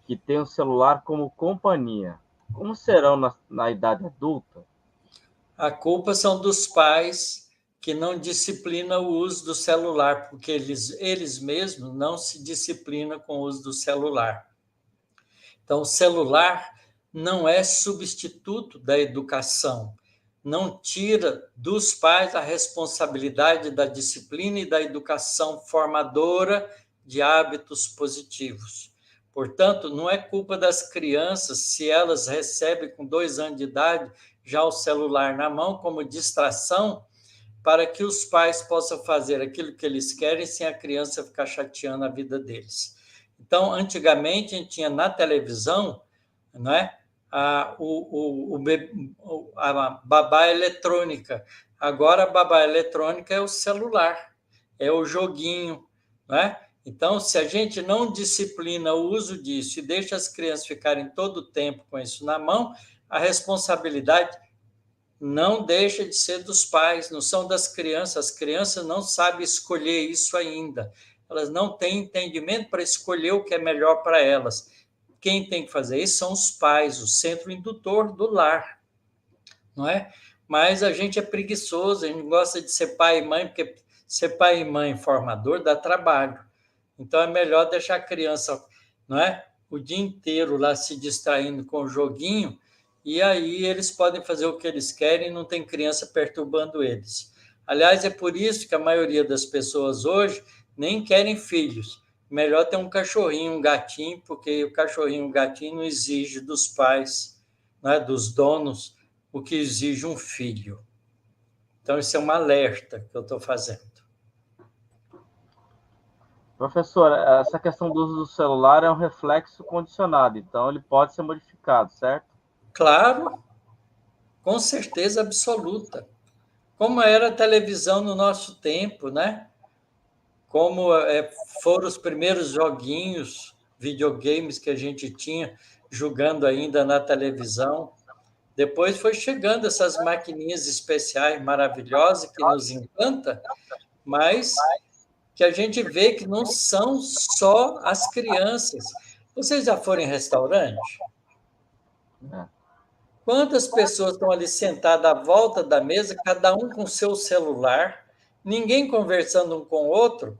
que têm o celular como companhia? Como serão na idade adulta? A culpa são dos pais que não disciplinam o uso do celular, porque eles mesmos não se disciplinam com o uso do celular. Então, o celular não é substituto da educação, não tira dos pais a responsabilidade da disciplina e da educação formadora de hábitos positivos. Portanto, não é culpa das crianças se elas recebem com 2 anos de idade já o celular na mão como distração para que os pais possam fazer aquilo que eles querem sem a criança ficar chateando a vida deles. Então, antigamente, a gente tinha na televisão, não é? A babá eletrônica. Agora, a babá eletrônica é o celular, é o joguinho, não é? Então, se a gente não disciplina o uso disso e deixa as crianças ficarem todo o tempo com isso na mão, a responsabilidade não deixa de ser dos pais, não são das crianças. As crianças não sabem escolher isso ainda. Elas não têm entendimento para escolher o que é melhor para elas. Quem tem que fazer isso são os pais, o centro indutor do lar, não é? Mas a gente é preguiçoso, a gente gosta de ser pai e mãe, porque ser pai e mãe formador dá trabalho. Então é melhor deixar a criança, não é? O dia inteiro lá se distraindo com o joguinho, e aí eles podem fazer o que eles querem e não tem criança perturbando eles. Aliás, é por isso que a maioria das pessoas hoje nem querem filhos. Melhor ter um cachorrinho, um gatinho, porque o cachorrinho, o gatinho não exige dos pais, né, dos donos, o que exige um filho. Então, isso é um alerta que eu estou fazendo. Professor, essa questão do uso do celular é um reflexo condicionado, então ele pode ser modificado, certo? Claro, com certeza absoluta. Como era a televisão no nosso tempo, né? Como foram os primeiros joguinhos, videogames que a gente tinha jogando ainda na televisão. Depois foi chegando essas maquininhas especiais maravilhosas que nos encanta, mas que a gente vê que não são só as crianças. Vocês já foram em restaurante? É. Quantas pessoas estão ali sentadas à volta da mesa, cada um com seu celular, ninguém conversando um com o outro,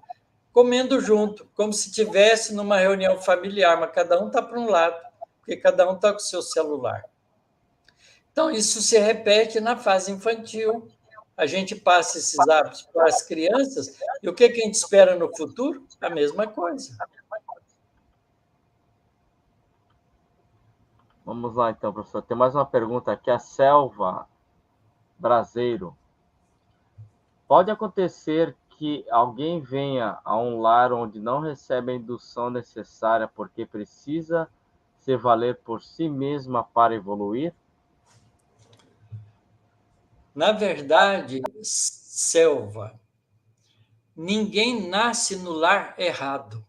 comendo junto, como se tivesse numa reunião familiar, mas cada um está para um lado, porque cada um está com o seu celular. Então, isso se repete na fase infantil. A gente passa esses hábitos para as crianças, e o que a gente espera no futuro? A mesma coisa. Vamos lá, então, professor. Tem mais uma pergunta aqui. A Selva Braseiro. Pode acontecer que alguém venha a um lar onde não recebe a indução necessária porque precisa se valer por si mesma para evoluir? Na verdade, Selva, ninguém nasce no lar errado.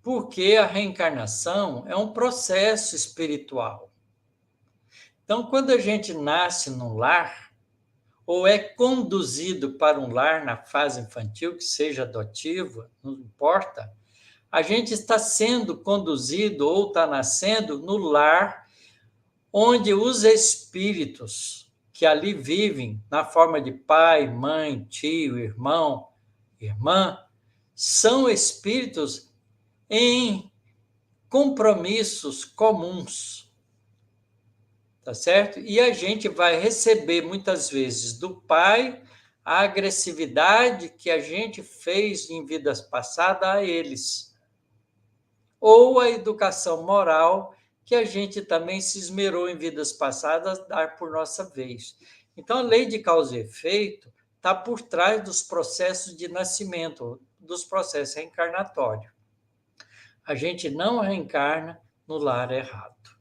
Porque a reencarnação é um processo espiritual. Então, quando a gente nasce num lar, ou é conduzido para um lar na fase infantil, que seja adotiva, não importa, a gente está sendo conduzido ou está nascendo no lar onde os espíritos que ali vivem, na forma de pai, mãe, tio, irmão, irmã, são espíritos em compromissos comuns, tá certo? E a gente vai receber muitas vezes do pai a agressividade que a gente fez em vidas passadas a eles, ou a educação moral que a gente também se esmerou em vidas passadas a dar por nossa vez. Então, a lei de causa e efeito está por trás dos processos de nascimento, dos processos reencarnatórios. A gente não reencarna no lar errado,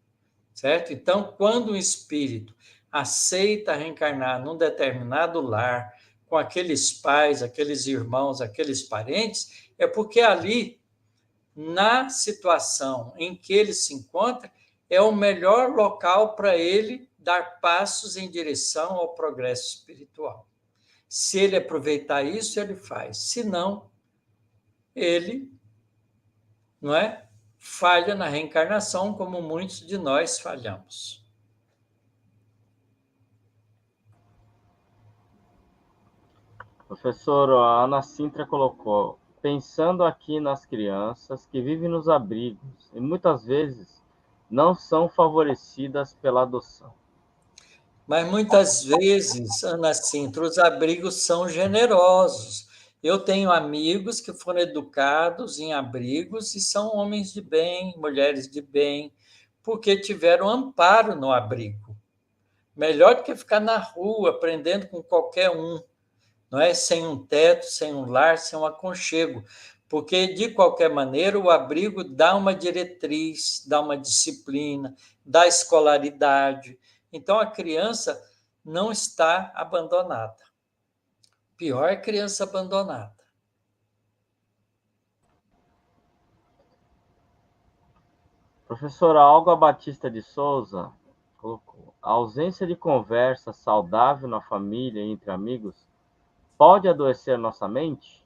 certo? Então, quando um espírito aceita reencarnar num determinado lar, com aqueles pais, aqueles irmãos, aqueles parentes, é porque ali, na situação em que ele se encontra, é o melhor local para ele dar passos em direção ao progresso espiritual. Se ele aproveitar isso, ele faz. Se não, ele, não é? Falha na reencarnação, como muitos de nós falhamos. Professor, a Ana Sintra colocou, pensando aqui nas crianças que vivem nos abrigos e muitas vezes não são favorecidas pela adoção. Mas muitas vezes, Ana Sintra, os abrigos são generosos. Eu tenho amigos que foram educados em abrigos e são homens de bem, mulheres de bem, porque tiveram amparo no abrigo. Melhor do que ficar na rua aprendendo com qualquer um, não é? Sem um teto, sem um lar, sem um aconchego. Porque, de qualquer maneira, o abrigo dá uma diretriz, dá uma disciplina, dá escolaridade. Então, a criança não está abandonada. Pior é criança abandonada. Professora Olga Batista de Souza colocou, a ausência de conversa saudável na família e entre amigos pode adoecer nossa mente?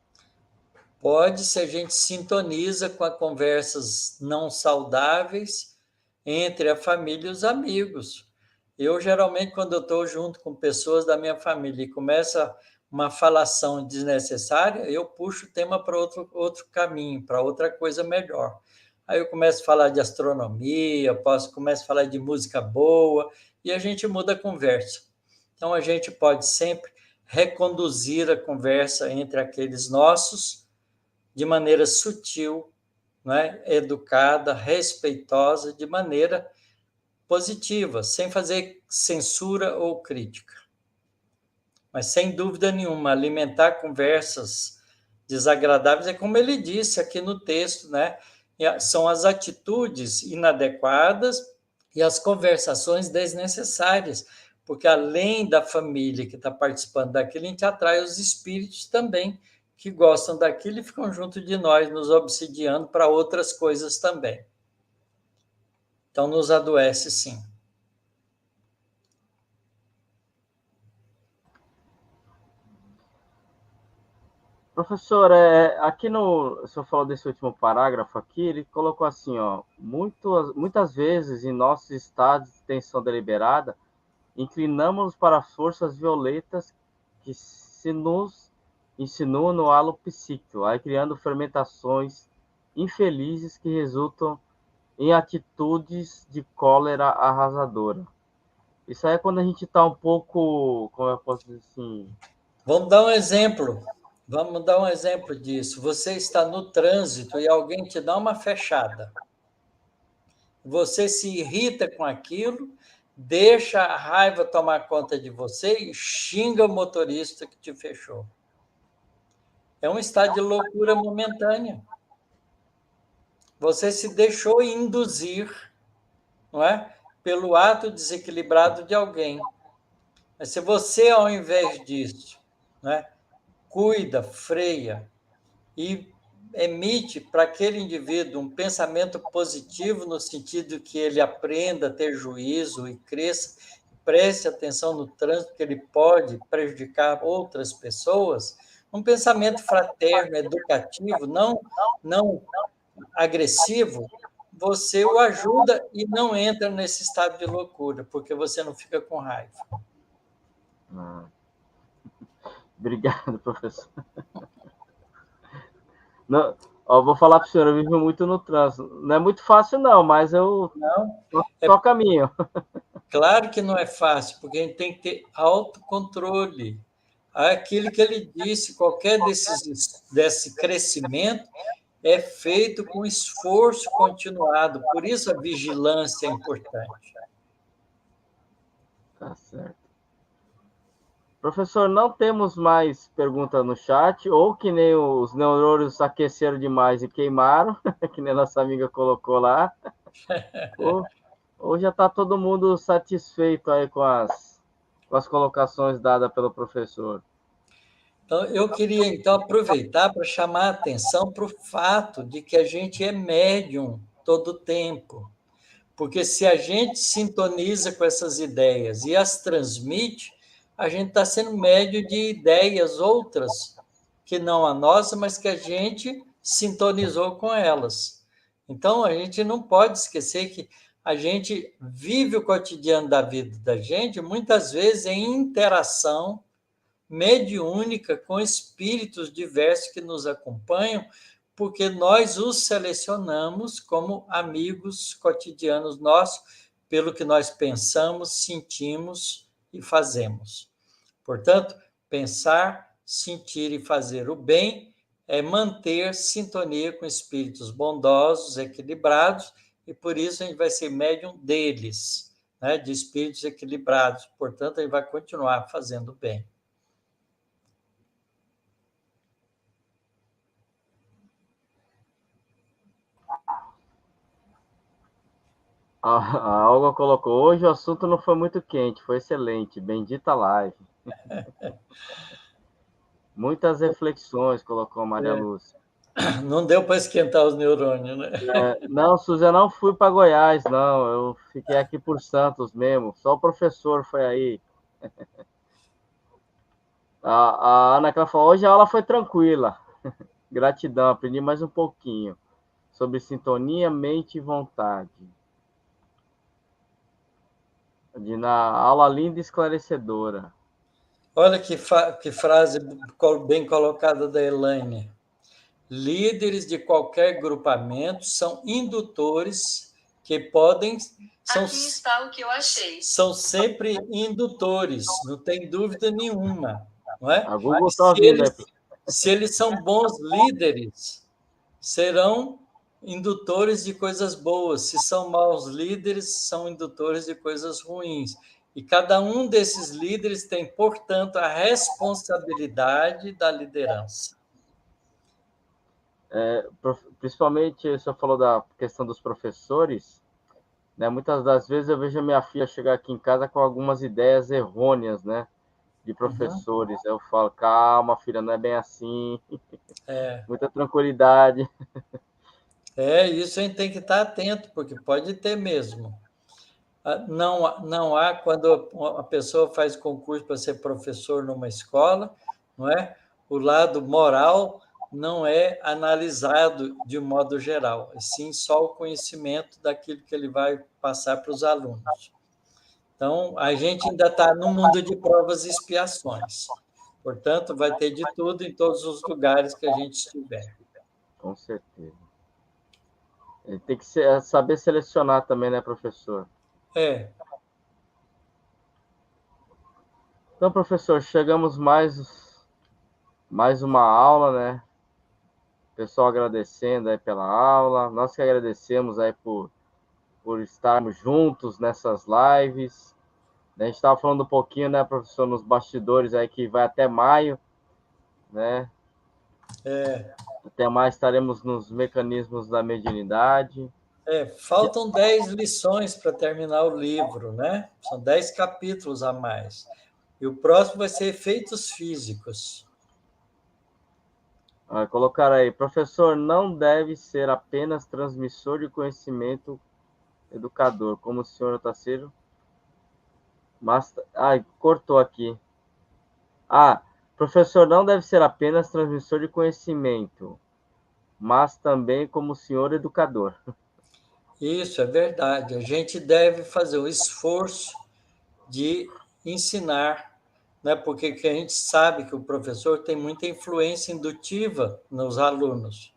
Pode, se a gente sintoniza com as conversas não saudáveis entre a família e os amigos. Eu, geralmente, quando eu estou junto com pessoas da minha família e começa uma falação desnecessária, eu puxo o tema para outro caminho, para outra coisa melhor. Aí eu começo a falar de astronomia, começo a falar de música boa, e a gente muda a conversa. Então, a gente pode sempre reconduzir a conversa entre aqueles nossos de maneira sutil, né? Educada, respeitosa, de maneira positiva, sem fazer censura ou crítica. Mas, sem dúvida nenhuma, alimentar conversas desagradáveis, é como ele disse aqui no texto, né? São as atitudes inadequadas e as conversações desnecessárias, porque além da família que está participando daquilo, a gente atrai os espíritos também, que gostam daquilo e ficam junto de nós, nos obsidiando para outras coisas também. Então, nos adoece, sim. Professor, aqui o senhor falou desse último parágrafo aqui, ele colocou assim, ó, muitas vezes em nossos estados de tensão deliberada, inclinamos-nos para forças violentas que se nos insinuam no halo psíquico, aí criando fermentações infelizes que resultam em atitudes de cólera arrasadora. Isso aí é quando a gente está um pouco, como eu posso dizer assim... Vamos dar um exemplo. Vamos dar um exemplo disso. Você está no trânsito e alguém te dá uma fechada. Você se irrita com aquilo, deixa a raiva tomar conta de você e xinga o motorista que te fechou. É um estado de loucura momentânea. Você se deixou induzir, não é? Pelo ato desequilibrado de alguém. Mas se você, ao invés disso, não é? Cuida, freia e emite para aquele indivíduo um pensamento positivo no sentido que ele aprenda a ter juízo e cresça, preste atenção no trânsito que ele pode prejudicar outras pessoas, um pensamento fraterno, educativo, não agressivo, você o ajuda e não entra nesse estado de loucura, porque você não fica com raiva. Obrigado, professor. Não, ó, vou falar para o senhor, eu vivo muito no trânsito. Não é muito fácil, não, mas eu só caminho. Claro que não é fácil, porque a gente tem que ter autocontrole. Aquilo que ele disse, qualquer desse crescimento é feito com esforço continuado, por isso a vigilância é importante. Tá certo. Professor, não temos mais perguntas no chat, ou que nem os neurônios aqueceram demais e queimaram, que nem a nossa amiga colocou lá, ou já está todo mundo satisfeito aí com as colocações dadas pelo professor. Então, eu queria, então, aproveitar para chamar a atenção para o fato de que a gente é médium todo o tempo. Porque se a gente sintoniza com essas ideias e as transmite, a gente está sendo médio de ideias outras, que não a nossa, mas que a gente sintonizou com elas. Então, a gente não pode esquecer que a gente vive o cotidiano da vida da gente, muitas vezes em interação mediúnica com espíritos diversos que nos acompanham, porque nós os selecionamos como amigos cotidianos nossos, pelo que nós pensamos, sentimos e fazemos. Portanto, pensar, sentir e fazer o bem é manter sintonia com espíritos bondosos, equilibrados, e por isso a gente vai ser médium deles, né, de espíritos equilibrados. Portanto, a gente vai continuar fazendo o bem. A Olga colocou, hoje o assunto não foi muito quente, foi excelente, bendita live. Muitas reflexões, colocou a Maria Lúcia. Não deu para esquentar os neurônios, né? Não, Suzy, eu não fui para Goiás, não, eu fiquei aqui por Santos mesmo, só o professor foi aí. A Ana Clara falou, hoje a aula foi tranquila, gratidão, aprendi mais um pouquinho sobre sintonia, mente e vontade. Na aula linda e esclarecedora. Olha que frase bem colocada da Elaine. Líderes de qualquer grupamento são indutores que podem... Aqui está o que eu achei. São sempre indutores, não tem dúvida nenhuma. Não é? A Google está ouvindo. Se eles são bons líderes, serão indutores de coisas boas. Se são maus líderes, são indutores de coisas ruins. E cada um desses líderes tem, portanto, a responsabilidade da liderança. Principalmente, o senhor falou da questão dos professores, né? Muitas das vezes eu vejo a minha filha chegar aqui em casa com algumas ideias errôneas, né? De professores. Eu falo, calma, filha, não é bem assim. Muita tranquilidade. Isso a gente tem que estar atento, porque pode ter mesmo. Não há, quando a pessoa faz concurso para ser professor numa escola, não é? O lado moral não é analisado de um modo geral, e sim só o conhecimento daquilo que ele vai passar para os alunos. Então, a gente ainda está no mundo de provas e expiações. Portanto, vai ter de tudo em todos os lugares que a gente estiver. Com certeza. Ele tem que saber selecionar também, né, professor? Então, professor, chegamos mais uma aula, né? Pessoal agradecendo aí pela aula. Nós que agradecemos aí por estarmos juntos nessas lives. A gente estava falando um pouquinho, né, professor, nos bastidores aí que vai até maio, né? Até maio estaremos nos mecanismos da mediunidade. Faltam 10 lições para terminar o livro, né? São 10 capítulos a mais. E o próximo vai ser efeitos físicos. Colocar aí, professor não deve ser apenas transmissor de conhecimento educador, como o senhor Otaceiro. Mas, cortou aqui. Professor não deve ser apenas transmissor de conhecimento, mas também como senhor educador. Isso é verdade. A gente deve fazer o esforço de ensinar, né? Porque a gente sabe que o professor tem muita influência indutiva nos alunos.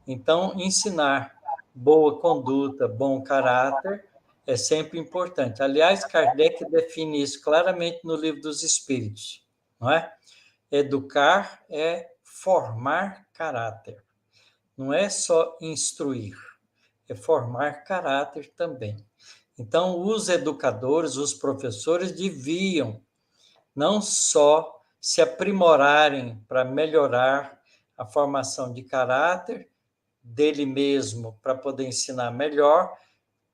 Então, ensinar boa conduta, bom caráter, é sempre importante. Aliás, Kardec define isso claramente no Livro dos Espíritos, não é? Educar é formar caráter. Não é só instruir, é formar caráter também. Então, os educadores, os professores deviam não só se aprimorarem para melhorar a formação de caráter dele mesmo para poder ensinar melhor,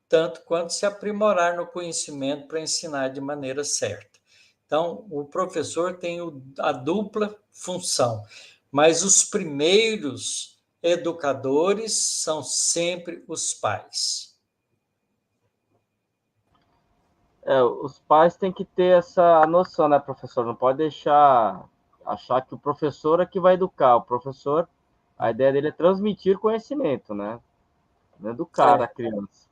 tanto quanto se aprimorar no conhecimento para ensinar de maneira certa. Então, o professor tem a dupla função, mas os primeiros educadores são sempre os pais. Os pais têm que ter essa noção, né, professor? Não pode achar que o professor é que vai educar. O professor, a ideia dele é transmitir conhecimento, né? Não educar a criança.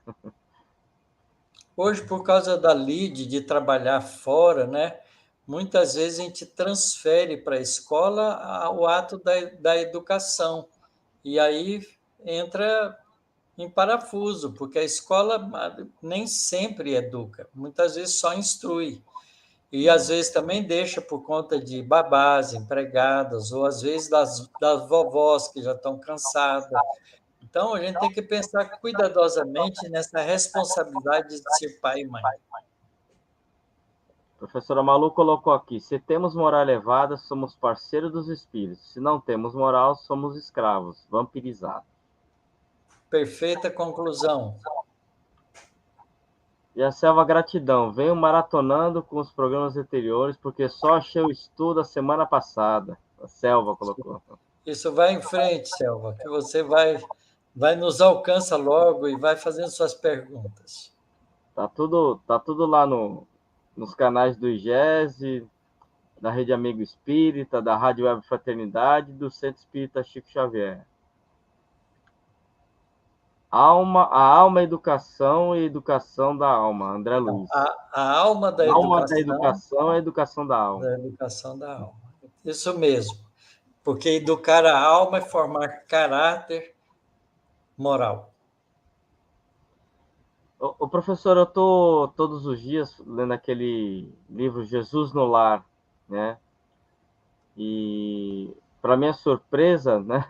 Hoje, por causa da lide de trabalhar fora, né? Muitas vezes a gente transfere para a escola o ato da educação. E aí entra em parafuso, porque a escola nem sempre educa, muitas vezes só instrui. E às vezes também deixa por conta de babás, empregadas, ou às vezes das vovós que já estão cansadas. Então, a gente tem que pensar cuidadosamente nessa responsabilidade de ser pai e mãe. A professora Malu colocou aqui: se temos moral elevada, somos parceiros dos espíritos. Se não temos moral, somos escravos, vampirizados. Perfeita conclusão. E a Selva, gratidão. Venho maratonando com os programas anteriores, porque só achei o estudo a semana passada. A Selva colocou. Isso vai em frente, Selva, que você vai nos alcança logo e vai fazendo suas perguntas. Tá tudo lá nos canais do IGESE, da Rede Amigo Espírita, da Rádio Web Fraternidade e do Centro Espírita Chico Xavier. A alma, educação e educação da alma, André Luiz. A alma da educação é a educação da alma. Da educação da alma. Isso mesmo. Porque educar a alma é formar caráter moral. O professor, eu estou todos os dias lendo aquele livro Jesus no Lar, né? E, para minha surpresa, né?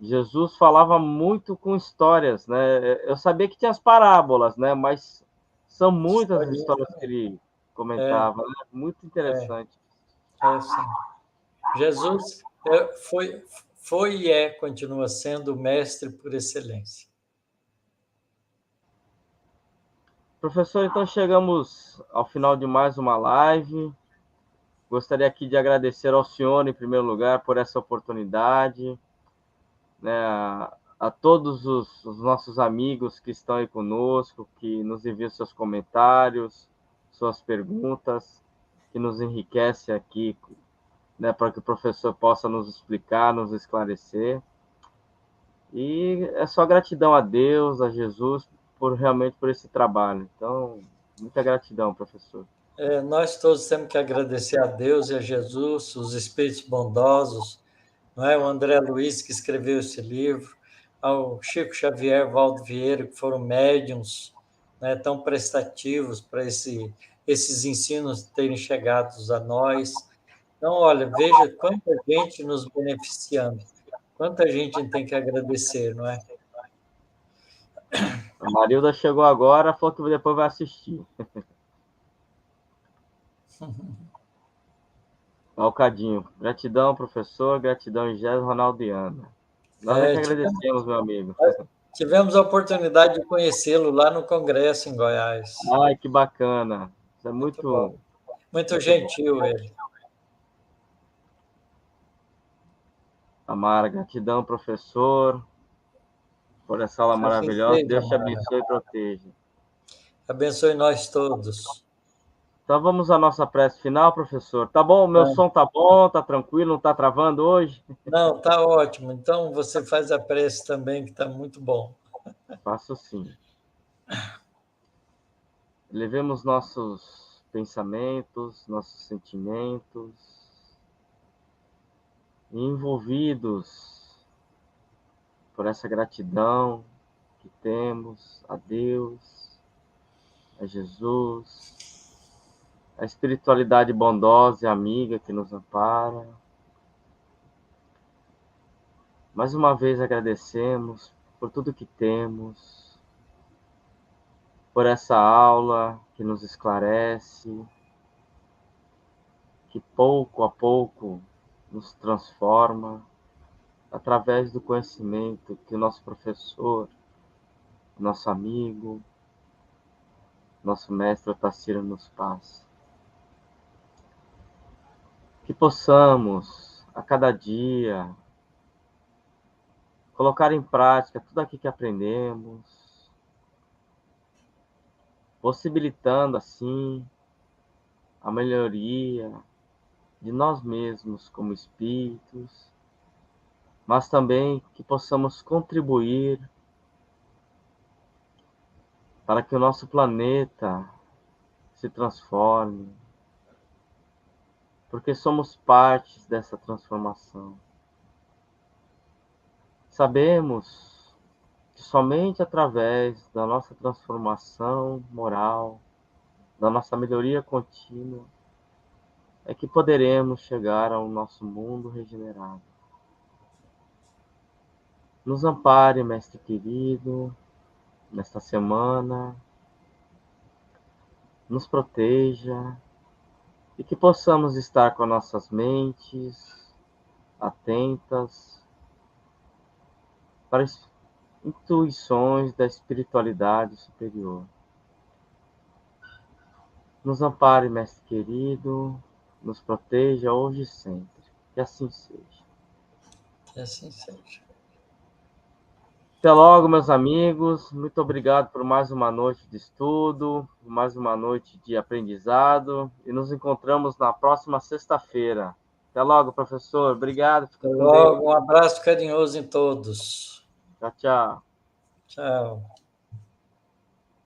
Jesus falava muito com histórias, né? Eu sabia que tinha as parábolas, né? Mas são muitas as histórias que ele comentava, né? Muito interessante. Sim. Jesus foi e é, continua sendo o mestre por excelência. Professor, então chegamos ao final de mais uma live. Gostaria aqui de agradecer ao senhor, em primeiro lugar, por essa oportunidade, né, a todos os nossos amigos que estão aí conosco, que nos enviam seus comentários, suas perguntas, que nos enriquece aqui, né, para que o professor possa nos explicar, nos esclarecer. E é só gratidão a Deus, a Jesus, realmente por esse trabalho. Então, muita gratidão, professor. Nós todos temos que agradecer a Deus e a Jesus, os espíritos bondosos, não é? O André Luiz, que escreveu esse livro, ao Chico Xavier, Valdo Vieira, que foram médiuns, né, tão prestativos para esses ensinos terem chegado a nós. Então, olha, veja quanta gente nos beneficiando, quanta gente tem que agradecer, não é? A Marilda chegou agora, falou que depois vai assistir. Alcadinho, gratidão, professor, gratidão, Gés, Ronaldo e Ana. Nós é que agradecemos, meu amigo. Tivemos a oportunidade de conhecê-lo lá no Congresso, em Goiás. Ai, que bacana. Isso é muito gentil, ele. Amara, gratidão, professor, por essa aula maravilhosa. Deus te abençoe e proteja. Abençoe nós todos. Então vamos à nossa prece final, professor. Tá bom? Meu som tá bom? Tá tranquilo? Não tá travando hoje? Não, tá ótimo. Então você faz a prece também, que tá muito bom. Faço sim. Levemos nossos pensamentos, nossos sentimentos, envolvidos por essa gratidão que temos a Deus, a Jesus, a espiritualidade bondosa e amiga que nos ampara. Mais uma vez agradecemos por tudo que temos, por essa aula que nos esclarece, que pouco a pouco nos transforma através do conhecimento que o nosso professor, nosso amigo, nosso mestre Otacílio nos passa. Que possamos, a cada dia, colocar em prática tudo aquilo que aprendemos, possibilitando, assim, a melhoria de nós mesmos como espíritos, mas também que possamos contribuir para que o nosso planeta se transforme, porque somos partes dessa transformação. Sabemos que somente através da nossa transformação moral, da nossa melhoria contínua, é que poderemos chegar ao nosso mundo regenerado. Nos ampare, mestre querido, nesta semana, nos proteja e que possamos estar com nossas mentes atentas para as intuições da espiritualidade superior. Nos ampare, mestre querido, nos proteja hoje e sempre. Que assim seja. Que assim seja. Até logo, meus amigos. Muito obrigado por mais uma noite de estudo, mais uma noite de aprendizado. E nos encontramos na próxima sexta-feira. Até logo, professor. Obrigado. Até logo. Um abraço carinhoso em todos. Tchau, tchau. Tchau.